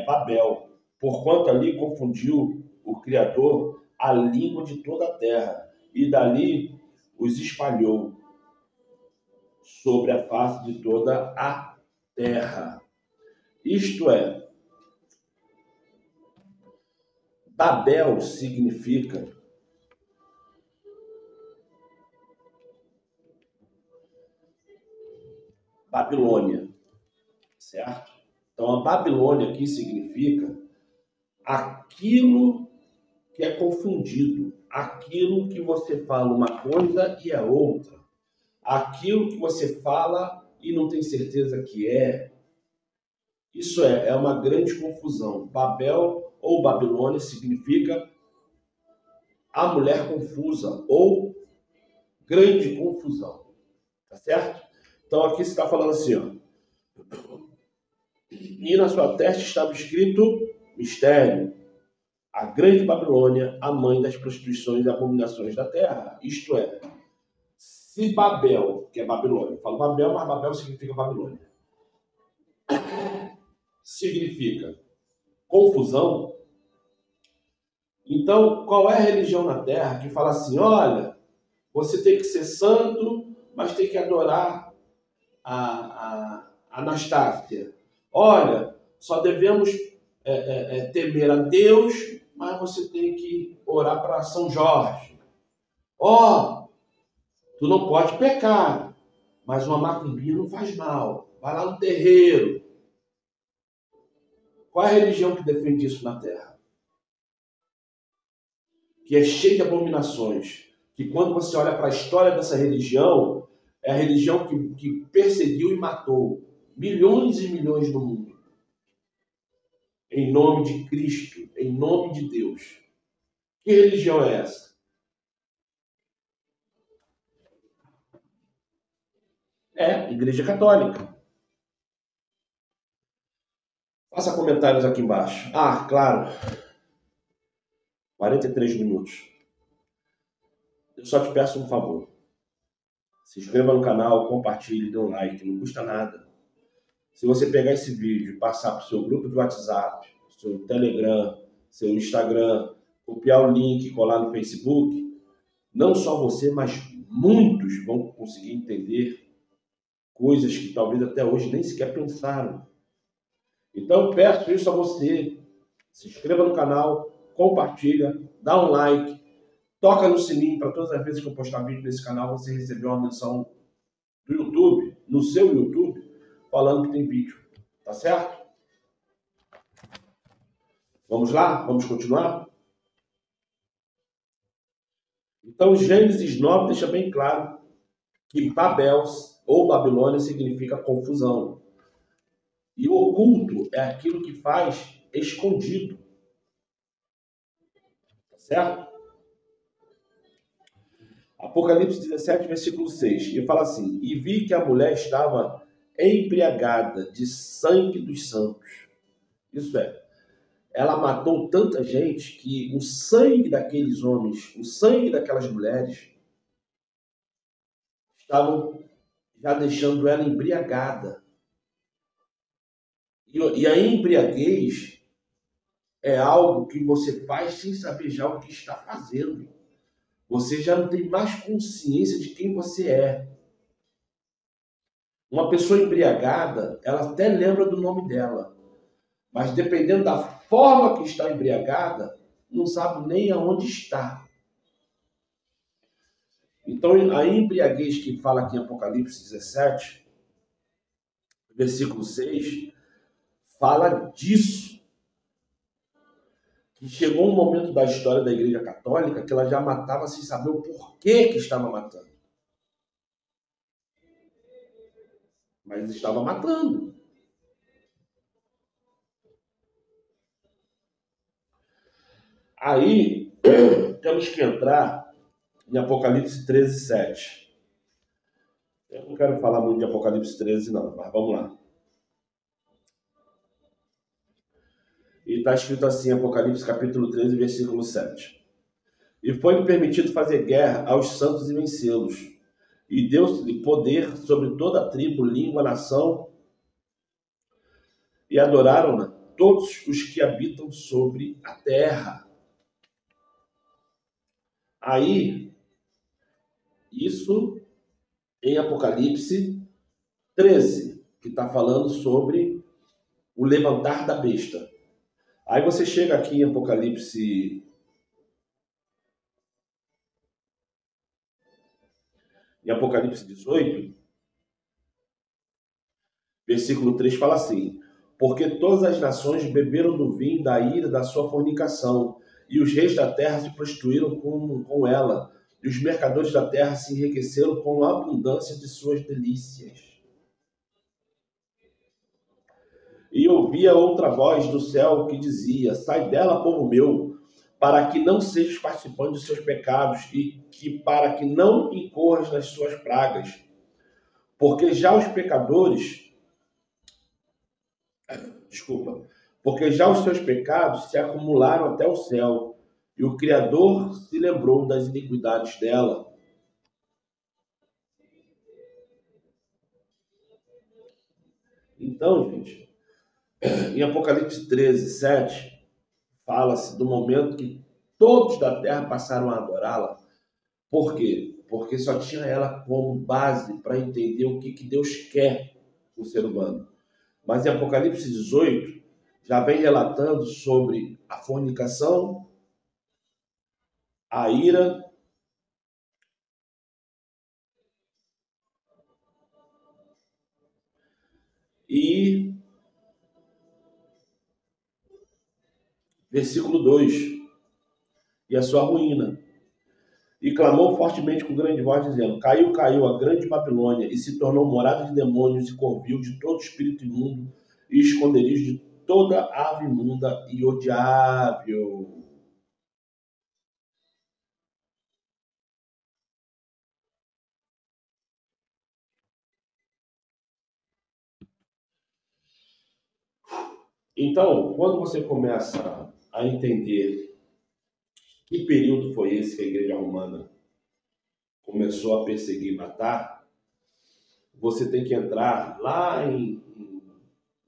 Babel, porquanto ali confundiu o Criador a língua de toda a terra, e dali os espalhou sobre a face de toda a terra. Isto é, Babel significa Babilônia, certo? Então a Babilônia aqui significa aquilo que é confundido, aquilo que você fala uma coisa e é outra, aquilo que você fala e não tem certeza que é. Isso é uma grande confusão. Babel ou Babilônia significa a mulher confusa ou grande confusão, tá certo? Então aqui você está falando assim, ó, e na sua testa estava escrito mistério, a grande Babilônia, a mãe das prostituições e abominações da terra. Isto é, se Babel, que é Babilônia, eu falo Babel, mas Babel significa Babilônia, significa confusão, então qual é a religião na terra que fala assim, olha, você tem que ser santo, mas tem que adorar a Anastácia. Olha, só devemos temer a Deus, mas você tem que orar para São Jorge. Tu não pode pecar, mas uma macumbinha não faz mal. Vai lá no terreiro. Qual é a religião que defende isso na terra? Que é cheia de abominações. Que quando você olha para a história dessa religião, é a religião que perseguiu e matou milhões e milhões no mundo. Em nome de Cristo, em nome de Deus. Que religião é essa? É Igreja Católica. Faça comentários aqui embaixo. Ah, claro. 43 minutos. Eu só te peço um favor. Se inscreva no canal, compartilhe, dê um like, não custa nada. Se você pegar esse vídeo e passar para o seu grupo de WhatsApp, seu Telegram, seu Instagram, copiar o link e colar no Facebook, não só você, mas muitos vão conseguir entender coisas que talvez até hoje nem sequer pensaram. Então eu peço isso a você. Se inscreva no canal, compartilha, dá um like, toca no sininho para todas as vezes que eu postar vídeo nesse canal você receber uma menção do YouTube, no seu YouTube, falando que tem vídeo. Tá certo? Vamos lá? Vamos continuar? Então, Gênesis 9 deixa bem claro que Babel ou Babilônia significa confusão. E o oculto é aquilo que faz escondido. Tá certo? Apocalipse 17, versículo 6. E fala assim: e vi que a mulher estava embriagada de sangue dos santos. Isso é, ela matou tanta gente que o sangue daqueles homens, o sangue daquelas mulheres, estavam já deixando ela embriagada. E a embriaguez é algo que você faz sem saber já o que está fazendo. Você já não tem mais consciência de quem você é. Uma pessoa embriagada, ela até lembra do nome dela. Mas dependendo da forma que está embriagada, não sabe nem aonde está. Então, a embriaguez que fala aqui em Apocalipse 17, versículo 6, fala disso. Que chegou um momento da história da Igreja Católica que ela já matava sem saber o porquê que estava matando. Mas estava matando. Aí, temos que entrar em Apocalipse 13, 7. Eu não quero falar muito de Apocalipse 13, não, mas vamos lá. E está escrito assim, Apocalipse capítulo 13, versículo 7. E foi-lhe permitido fazer guerra aos santos e vencê-los. E deu-lhe poder sobre toda a tribo, língua, nação. E adoraram-na todos os que habitam sobre a terra. Aí, isso em Apocalipse 13, que está falando sobre o levantar da besta. Aí você chega aqui em Apocalipse 18, versículo 3 fala assim: porque todas as nações beberam do vinho da ira da sua fornicação, e os reis da terra se prostituíram com ela, e os mercadores da terra se enriqueceram com a abundância de suas delícias. E ouvia outra voz do céu que dizia: sai dela, povo meu, para que não sejas participante dos seus pecados e para que não incorras nas suas pragas. Porque já os seus pecados se acumularam até o céu, e o Criador se lembrou das iniquidades dela. Então, gente, em Apocalipse 13, 7, fala-se do momento que todos da terra passaram a adorá-la. Por quê? Porque só tinha ela como base para entender o que Deus quer do ser humano. Mas em Apocalipse 18, já vem relatando sobre a fornicação, a ira, e versículo 2, e a sua ruína. E clamou fortemente com grande voz, dizendo: caiu, caiu a grande Babilônia, e se tornou morada de demônios e covil de todo espírito imundo, e esconderijo de toda ave imunda e odiável. Então, quando você começa a entender que período foi esse que a Igreja Romana começou a perseguir e matar, você tem que entrar lá em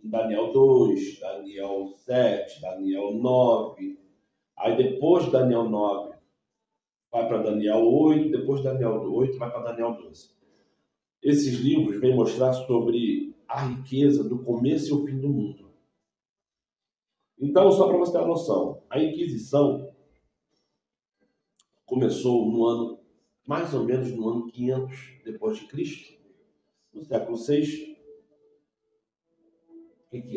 Daniel 2, Daniel 7, Daniel 9. Aí depois de Daniel 9, vai para Daniel 8, depois de Daniel 8, vai para Daniel 12. Esses livros vêm mostrar sobre a riqueza do começo e o fim do mundo. Então, só para você ter uma noção, a Inquisição começou no ano, mais ou menos no ano 500 depois de Cristo, no século 6.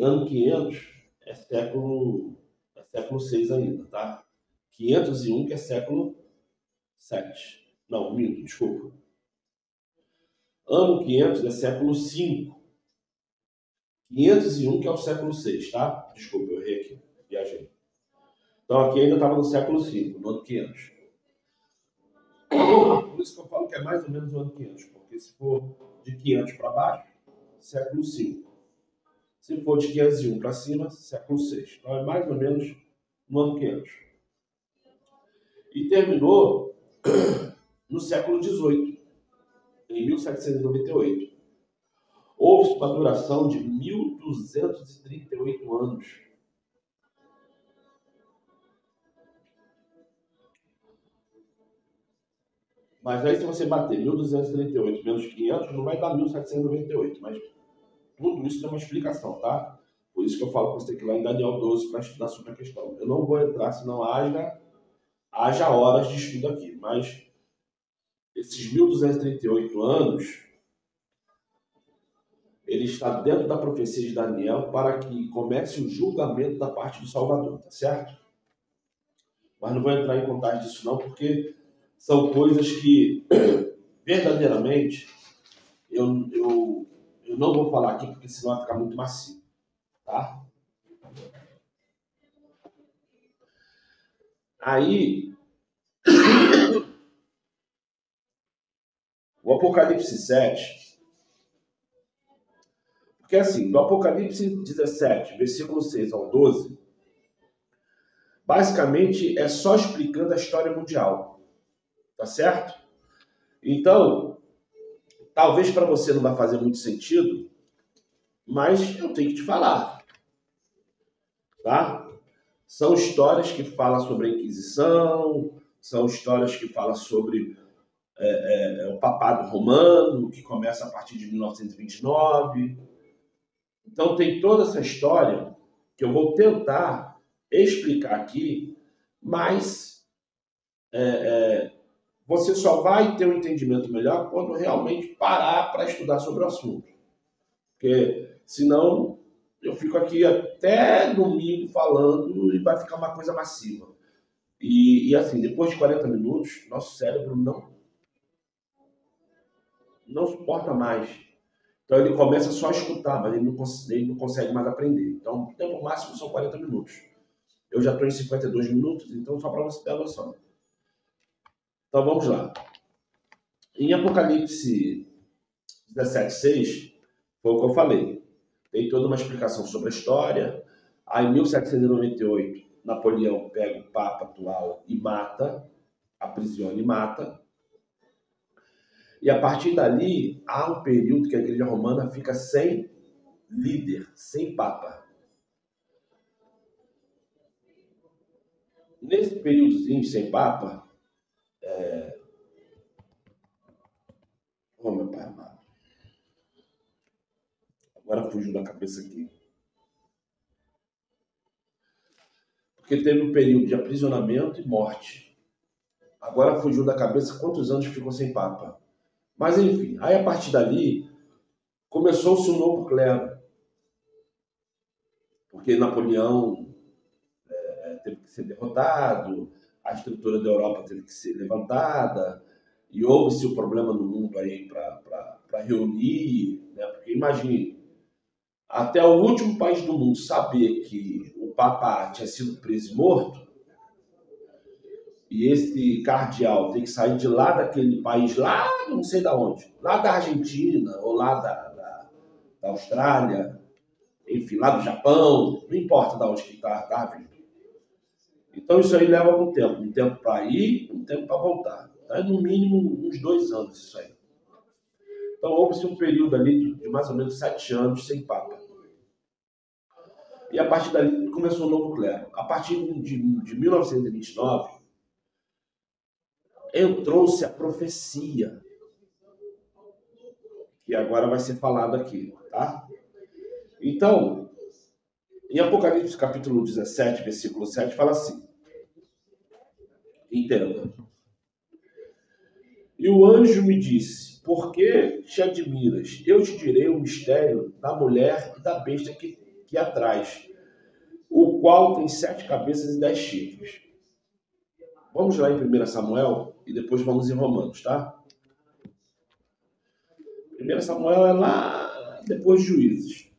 Ano 500 é século 6 ainda, tá? 501 que é século 7. Não, minto, desculpa. Ano 500 é século 5. 501 que é o século 6, tá? Desculpa, eu errei aqui, viajei. Então aqui ainda estava no século 5, no ano 500. Por isso que eu falo que é mais ou menos o ano 500, porque se for de 500 para baixo, século 5. Se for de 501 para cima, século 6. Então é mais ou menos no ano 500. E terminou no século 18, em 1798. Houve uma duração de 1238 anos. Mas aí se você bater 1238 menos 500, não vai dar 1798, mas tudo isso tem uma explicação, tá? Por isso que eu falo que você tem que ir lá em Daniel 12 para estudar sobre a questão. Eu não vou entrar, senão haja horas de estudo aqui, mas esses 1238 anos, ele está dentro da profecia de Daniel para que comece o julgamento da parte do Salvador, tá certo? Mas não vou entrar em contato disso não, porque são coisas que, verdadeiramente, eu não vou falar aqui, porque senão vai ficar muito macio, tá? Aí, o Apocalipse 7, porque assim, do Apocalipse 17, versículo 6 ao 12, basicamente é só explicando a história mundial, tá certo? Então, talvez para você não vai fazer muito sentido, mas eu tenho que te falar, tá? São histórias que falam sobre a Inquisição, são histórias que falam sobre o papado romano, que começa a partir de 1929. Então tem toda essa história que eu vou tentar explicar aqui, mas você só vai ter um entendimento melhor quando realmente parar para estudar sobre o assunto. Porque senão eu fico aqui até domingo falando e vai ficar uma coisa massiva. E assim, depois de 40 minutos, nosso cérebro não suporta mais. Então ele começa só a escutar, mas ele não consegue mais aprender. Então o tempo máximo são 40 minutos. Eu já estou em 52 minutos, então só para você ter a noção. Então vamos lá. Em Apocalipse 17:6, foi o que eu falei. Tem toda uma explicação sobre a história. Aí em 1798, Napoleão pega o Papa atual e mata, aprisiona e mata. E a partir dali, há um período que a Igreja Romana fica sem líder, sem Papa. Nesse períodozinho sem Papa, oh, meu pai amado. Agora fugiu da cabeça aqui. Porque teve um período de aprisionamento e morte. Agora fugiu da cabeça quantos anos ficou sem Papa. Mas enfim, aí a partir dali começou-se um novo clero. Porque Napoleão teve que ser derrotado, a estrutura da Europa teve que ser levantada, e houve-se um problema no mundo aí para reunir, né? Porque imagine, até o último país do mundo saber que o Papa tinha sido preso e morto, e esse cardeal tem que sair de lá daquele país, lá não sei de onde, lá da Argentina, ou lá da Austrália, enfim, lá do Japão, não importa de onde que está vindo. Então isso aí leva algum tempo, um tempo para ir, um tempo para voltar. Então, é no mínimo uns 2 anos isso aí. Então houve-se um período ali de mais ou menos 7 anos sem Papa. E a partir dali começou o novo clero. A partir de 1929, entrou-se a profecia, que agora vai ser falado aqui, tá? Então, em Apocalipse capítulo 17, versículo 7, fala assim, entenda. E o anjo me disse, por que te admiras? Eu te direi o mistério da mulher e da besta que a traz, o qual tem 7 cabeças e 10 chifres. Vamos lá em 1 Samuel e depois vamos em Romanos, tá? 1 Samuel é lá depois de Juízes.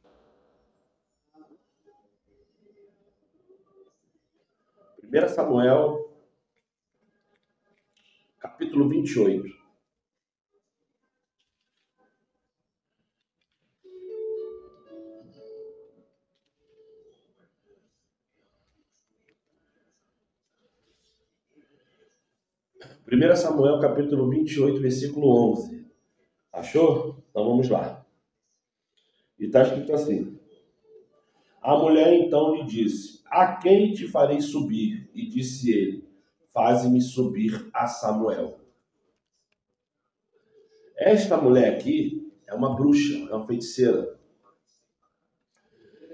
1 Samuel, capítulo 28. Primeira Samuel, capítulo 28, versículo 11. Achou? Então vamos lá. E está escrito assim. A mulher então lhe disse, a quem te farei subir? E disse ele, faze-me subir a Samuel. Esta mulher aqui é uma bruxa, é uma feiticeira.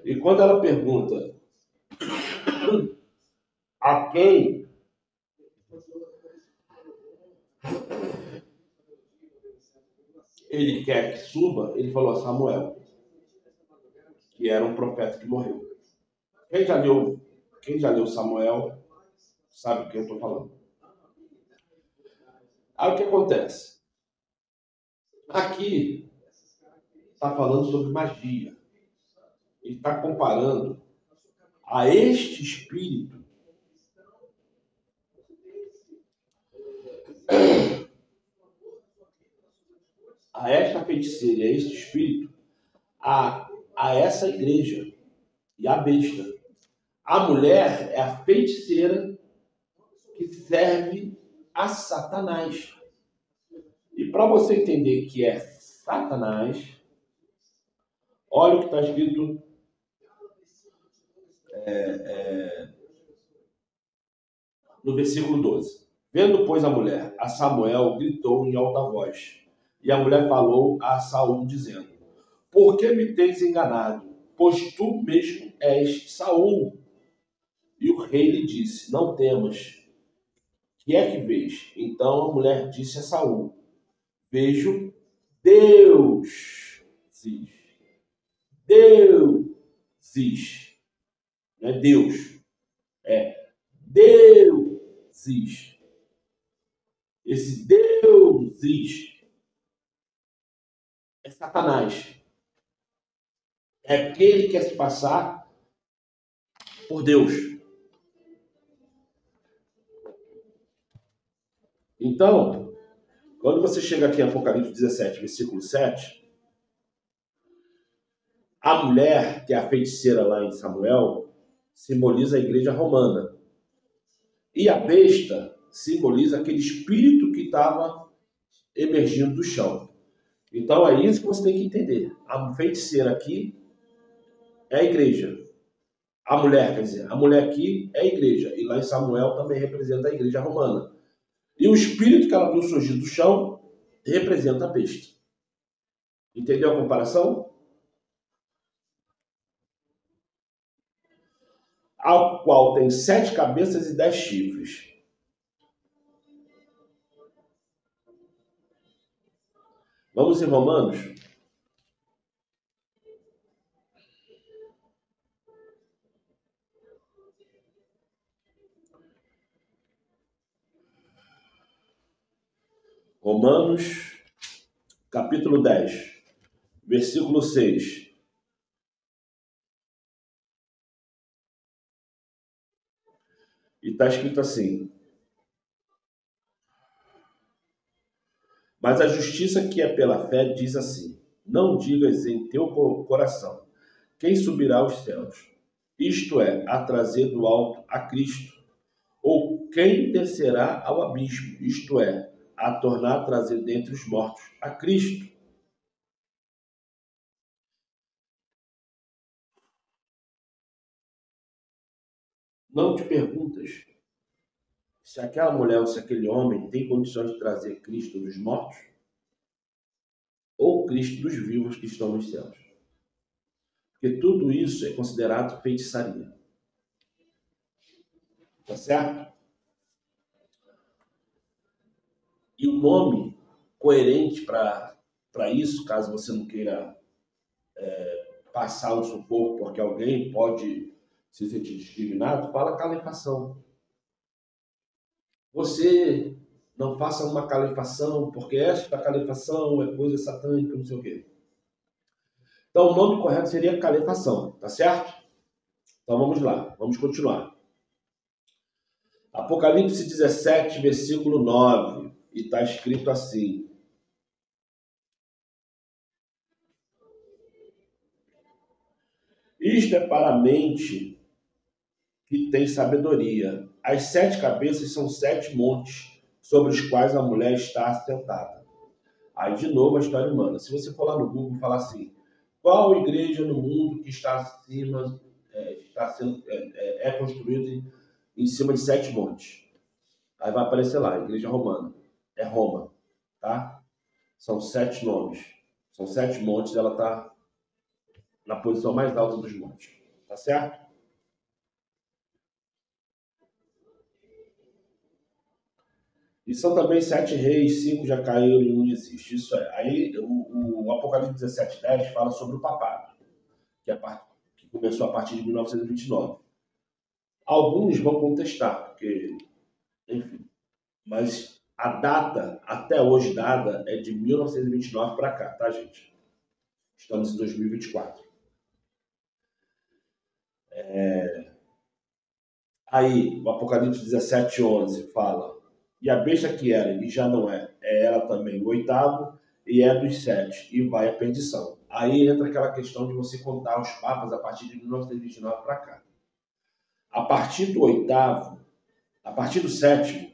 E quando ela pergunta a quem ele quer que suba, ele falou a Samuel, que era um profeta que morreu. Quem já leu Samuel sabe o que eu estou falando. Aí o que acontece? Aqui está falando sobre magia. Ele está comparando a este espírito a esta feiticeira, a este espírito, a essa igreja e a besta. A mulher é a feiticeira que serve a Satanás. E para você entender que é Satanás, olha o que está escrito no versículo 12. Vendo, pois, a mulher, a Samuel gritou em alta voz. E a mulher falou a Saul, dizendo, por que me tens enganado? Pois tu mesmo és Saul. E o rei lhe disse, não temas. Que é que vês? Então a mulher disse a Saul, vejo deuses. Deuses. Não é Deus. É deuses. Esse deuses é Satanás. É aquele que quer se passar por Deus. Então, quando você chega aqui em Apocalipse 17, versículo 7, a mulher, que é a feiticeira lá em Samuel, simboliza a igreja romana. E a besta simboliza aquele espírito que estava emergindo do chão. Então é isso que você tem que entender. A feiticeira aqui é a igreja. A mulher, quer dizer, a mulher aqui é a igreja. E lá em Samuel também representa a igreja romana. E o espírito que ela viu surgir do chão representa a besta. Entendeu a comparação? Ao qual tem 7 cabeças e 10 chifres. Vamos em Romanos? Romanos, capítulo 10, versículo 6. E está escrito assim, mas a justiça que é pela fé diz assim, não digas em teu coração, quem subirá aos céus? Isto é, a trazer do alto a Cristo. Ou quem descerá ao abismo? Isto é, a tornar a trazer dentre os mortos a Cristo. não te perguntas se aquela mulher ou se aquele homem tem condições de trazer Cristo dos mortos ou Cristo dos vivos que estão nos céus. Porque tudo isso é considerado feitiçaria. Tá certo? E o nome coerente para isso, caso você não queira passar um sufoco porque alguém pode se sentir discriminado, fala calefação. Você não faça uma calefação, porque esta calefação é coisa satânica, não sei o quê. Então, o nome correto seria calefação, tá certo? Então, vamos lá, vamos continuar. Apocalipse 17, versículo 9, e está escrito assim: isto é para a mente que tem sabedoria. As 7 cabeças são 7 montes sobre os quais a mulher está assentada. Aí, de novo, a história humana. Se você for lá no Google e falar assim, qual igreja no mundo que está acima, é construída em cima de 7 montes? Aí vai aparecer lá, igreja romana. É Roma, tá? São 7 nomes. São 7 montes, ela está na posição mais alta dos montes. Tá certo? E são também 7 reis, 5 já caíram e 1 existe. Isso é. Aí o Apocalipse 17:10 fala sobre o papado, que começou a partir de 1929. Alguns vão contestar, porque, enfim, mas a data, até hoje dada, é de 1929 para cá, tá, gente? Estamos em 2024. Aí, o Apocalipse 17:11 fala: e a besta que era e já não é ela também o 8º, e é dos 7, e vai à perdição. Aí entra aquela questão de você contar os papas a partir de 1929 para cá. A partir do 8º, a partir do 7º,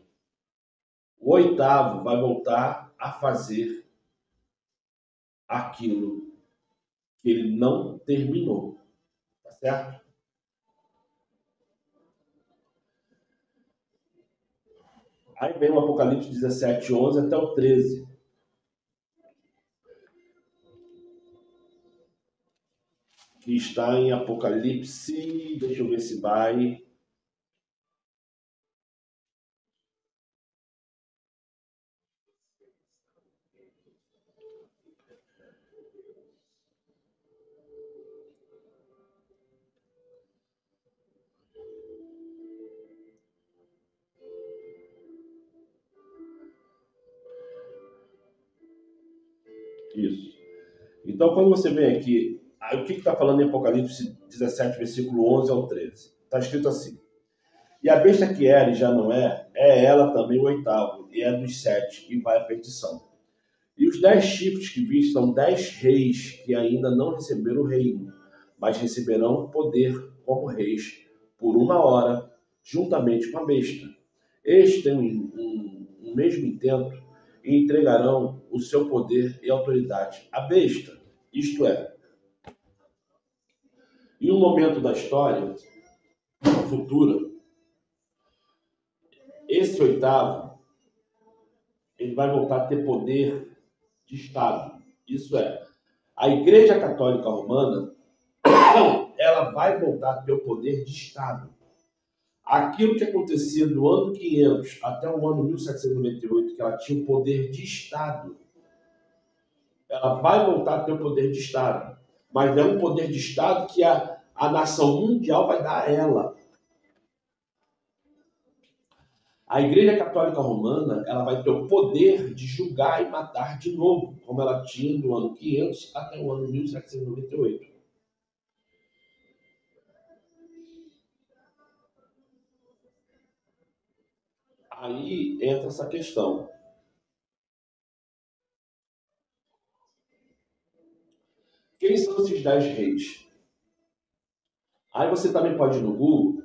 o 8º vai voltar a fazer aquilo que ele não terminou. Tá certo? Aí vem o Apocalipse 17:11 até o 13. Que está em Apocalipse, deixa eu ver se vai. Isso. Então, quando você vem aqui, o que está falando em Apocalipse 17, versículo 11 ao 13? Está escrito assim: e a besta que era e já não é ela também o 8º, e é dos 7, e vai à perdição. E os 10 chifres que viste são 10 reis que ainda não receberam o reino, mas receberão poder como reis por 1 hora, juntamente com a besta. Estes têm um mesmo intento e entregarão o seu poder e autoridade à besta. Isto é, em um momento da história futura, esse 8º, ele vai voltar a ter poder de Estado. Isso é, a Igreja Católica Romana, ela vai voltar a ter o poder de Estado. Aquilo que acontecia do ano 500 até o ano 1798, que ela tinha o poder de Estado, ela vai voltar a ter o poder de Estado. Mas é um poder de Estado que a nação mundial vai dar a ela. A Igreja Católica Romana, ela vai ter o poder de julgar e matar de novo, como ela tinha do ano 500 até o ano 1798. Aí entra essa questão. Quem são esses 10 reis? Aí você também pode ir no Google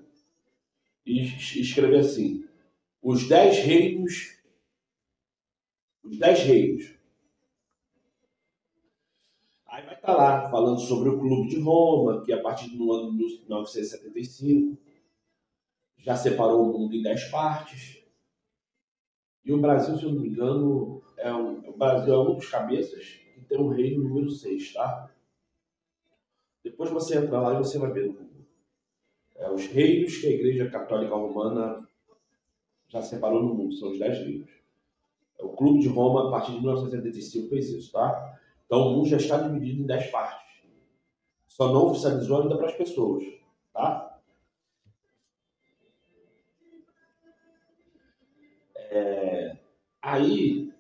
e escrever assim: os 10 reinos. Os 10 reinos. Aí vai estar lá falando sobre o Clube de Roma, que a partir do ano 1975. já separou o mundo em 10 partes. E o Brasil, se eu não me engano, o Brasil é um dos cabeças que tem o reino número 6, tá? Depois você entra lá e você vai ver no Google. Os reinos que a Igreja Católica Romana já separou no mundo, são os 10 reinos. O Clube de Roma, a partir de 1975, fez isso, tá? Então o mundo já está dividido em 10 partes. Só não oficializou ainda para as pessoas, tá? Aí,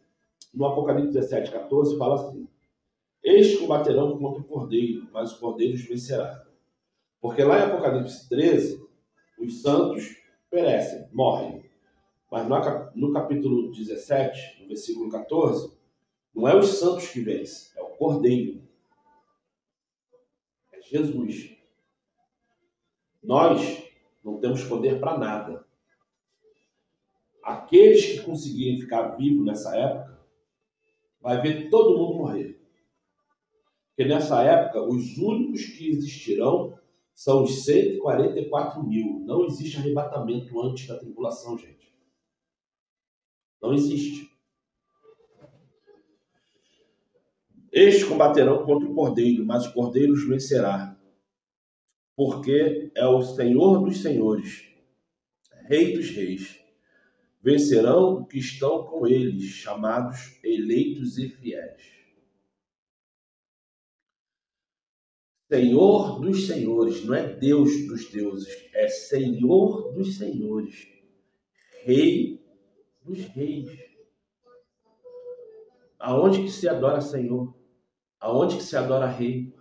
no Apocalipse 17, 14, fala assim: eles combaterão contra o Cordeiro, mas o Cordeiro os vencerá. Porque lá em Apocalipse 13, os santos perecem, morrem. Mas no capítulo 17, no versículo 14, não é os santos que vencem, é o Cordeiro. É Jesus. Nós não temos poder para nada. Aqueles que conseguirem ficar vivos nessa época, vai ver todo mundo morrer. Porque nessa época, os únicos que existirão são os 144 mil. Não existe arrebatamento antes da tribulação, gente. Não existe. Estes combaterão contra o Cordeiro, mas o Cordeiro os vencerá. Porque é o Senhor dos senhores, Rei dos reis. Vencerão os que estão com eles, chamados eleitos e fiéis. Senhor dos senhores, não é Deus dos deuses, é Senhor dos senhores, Rei dos reis. Aonde que se adora Senhor? Aonde que se adora Rei?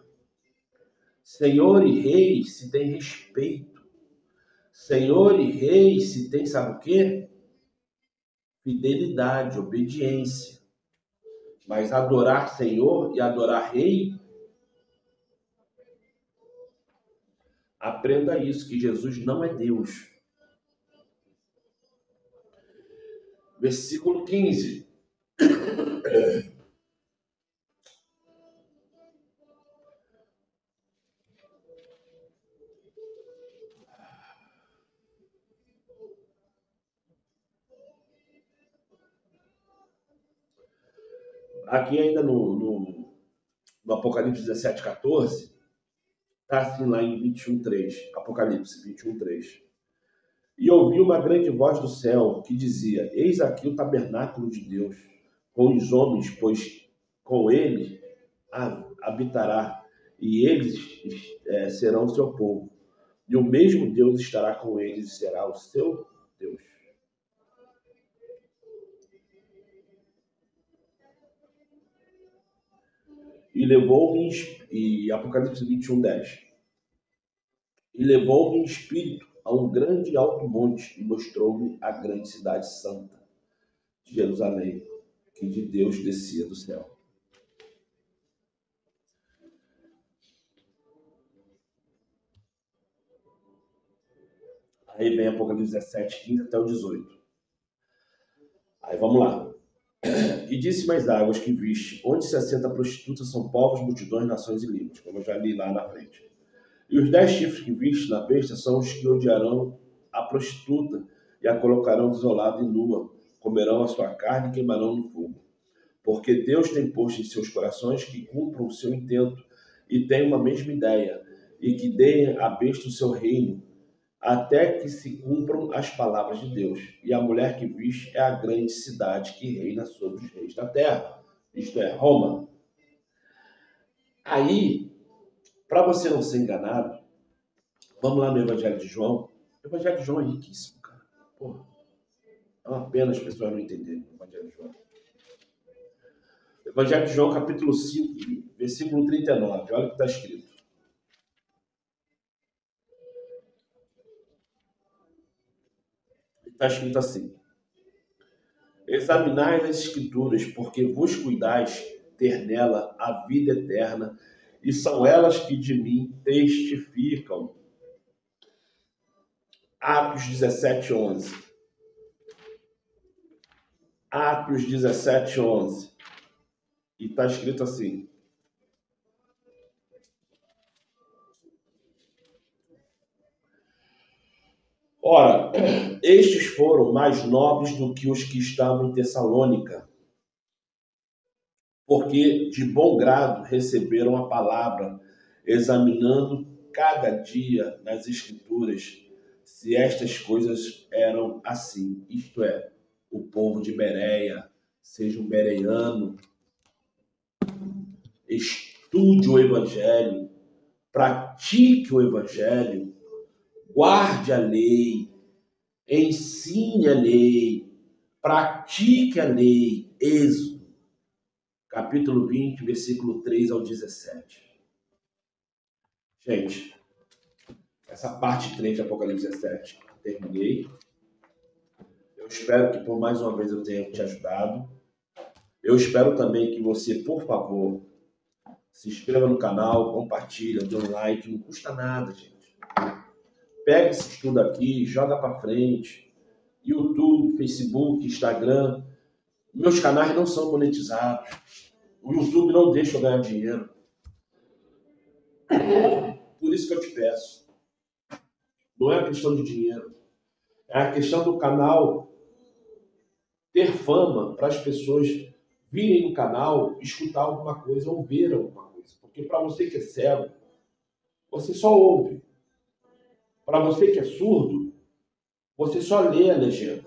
Senhor e Rei se tem respeito. Senhor e Rei se tem, sabe o quê? Fidelidade, obediência. Mas adorar Senhor e adorar Rei, aprenda isso, que Jesus não é Deus. Versículo 15. Aqui ainda no Apocalipse 17, 14, está assim lá em 21:3, Apocalipse 21:3. E ouvi uma grande voz do céu que dizia: eis aqui o tabernáculo de Deus com os homens, pois com ele habitará, e eles serão o seu povo. E o mesmo Deus estará com eles e será o seu Deus. E levou-me, e Apocalipse 21:10. E levou-me em espírito a um grande e alto monte e mostrou-me a grande cidade santa de Jerusalém, que de Deus descia do céu. Aí vem Apocalipse 17, 15 até o 18. Aí vamos lá. E disse-me as águas que viste, onde se assenta a prostituta são povos, multidões, nações e línguas, como eu já li lá na frente. E os 10 chifres que viste na besta são os que odiarão a prostituta e a colocarão desolada e nua, comerão a sua carne e queimarão no fogo. Porque Deus tem posto em seus corações que cumpram o seu intento e tenham uma mesma ideia, e que deem à besta o seu reino, até que se cumpram as palavras de Deus. E a mulher que viste é a grande cidade que reina sobre os reis da terra, isto é, Roma. Aí, para você não ser enganado, vamos lá no Evangelho de João. O Evangelho de João é riquíssimo, cara. Porra, é uma pena as pessoas não entenderem o Evangelho de João. Evangelho de João, capítulo 5, versículo 39. Olha o que está escrito. Está escrito assim: examinai as Escrituras, porque vos cuidais ter nela a vida eterna, e são elas que de mim testificam. Atos 17, 11. Atos 17, 11. E está escrito assim: Ora, estes foram mais nobres do que os que estavam em Tessalônica, porque de bom grado receberam a palavra, examinando cada dia nas Escrituras se estas coisas eram assim. Isto é, o povo de Bereia, seja um bereano, estude o Evangelho, pratique o Evangelho, guarde a lei, ensine a lei, pratique a lei. Êxodo, capítulo 20, versículo 3 ao 17. Gente, essa parte 3 de Apocalipse 17, terminei. Eu espero que por mais uma vez eu tenha te ajudado. Eu espero também que você, por favor, se inscreva no canal, compartilha, dê um like, não custa nada, gente. Pega esse estudo aqui, joga para frente. YouTube, Facebook, Instagram. Meus canais não são monetizados. O YouTube não deixa eu ganhar dinheiro. Por isso que eu te peço. Não é a questão de dinheiro. É a questão do canal ter fama para as pessoas virem no canal, escutar alguma coisa ou ver alguma coisa. Porque para você que é cego, você só ouve. Para você que é surdo, você só lê a legenda.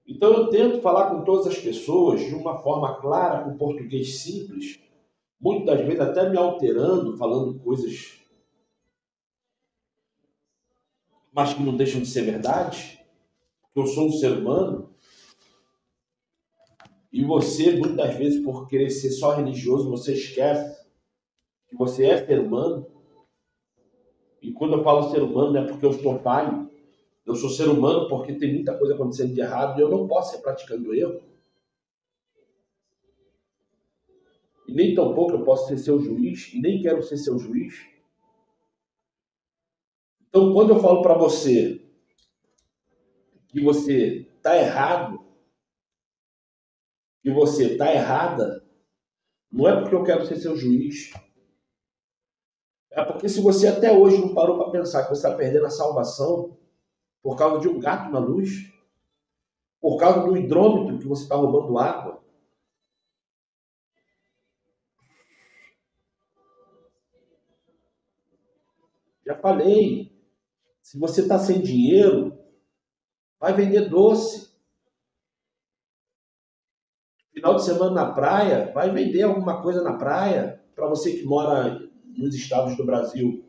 Então eu tento falar com todas as pessoas de uma forma clara, com português simples, muitas das vezes até me alterando, falando coisas, mas que não deixam de ser verdade, porque eu sou um ser humano, e você, muitas das vezes, por querer ser só religioso, você esquece que você é ser humano. E quando eu falo ser humano, não é porque eu estou falho. Eu sou ser humano porque tem muita coisa acontecendo de errado e eu não posso ser praticando erro. E nem tampouco eu posso ser seu juiz, e nem quero ser seu juiz. Então, quando eu falo para você que você está errado, que você está errada, não é porque eu quero ser seu juiz. É porque se você até hoje não parou para pensar que você está perdendo a salvação por causa de um gato na luz, por causa do hidrômetro que você está roubando água, já falei, se você está sem dinheiro, vai vender doce. Final de semana na praia, vai vender alguma coisa na praia. Para você que mora nos estados do Brasil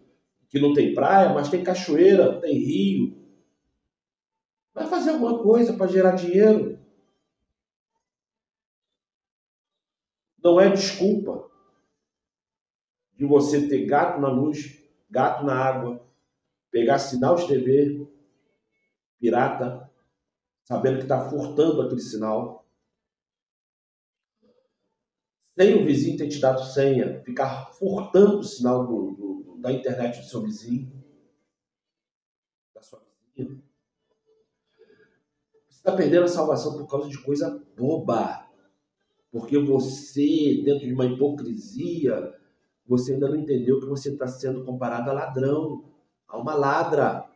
que não tem praia, mas tem cachoeira, tem rio, vai fazer alguma coisa para gerar dinheiro. Não é desculpa de você ter gato na luz, gato na água, pegar sinal de TV pirata, sabendo que está furtando aquele sinal, sem o vizinho ter te dado senha, ficar furtando o sinal da internet do seu vizinho, da sua vizinha. Você está perdendo a salvação por causa de coisa boba. Porque você, dentro de uma hipocrisia, você ainda não entendeu que você está sendo comparado a ladrão, a uma ladra.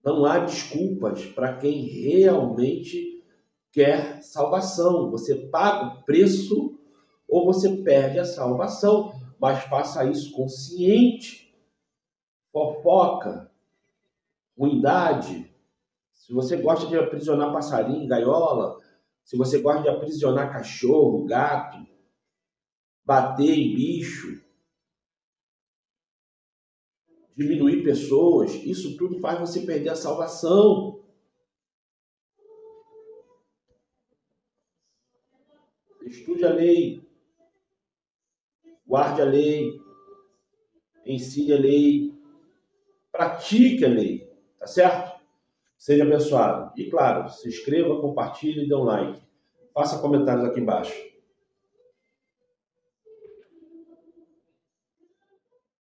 Não há desculpas para quem realmente quer salvação. Você paga o preço ou você perde a salvação, mas faça isso consciente. Fofoca, ruindade. Se você gosta de aprisionar passarinho, gaiola, se você gosta de aprisionar cachorro, gato, bater em bicho, diminuir pessoas, isso tudo faz você perder a salvação. Estude a lei, guarde a lei, ensine a lei, pratique a lei, tá certo? Seja abençoado. E claro, se inscreva, compartilhe e dê um like. Faça comentários aqui embaixo.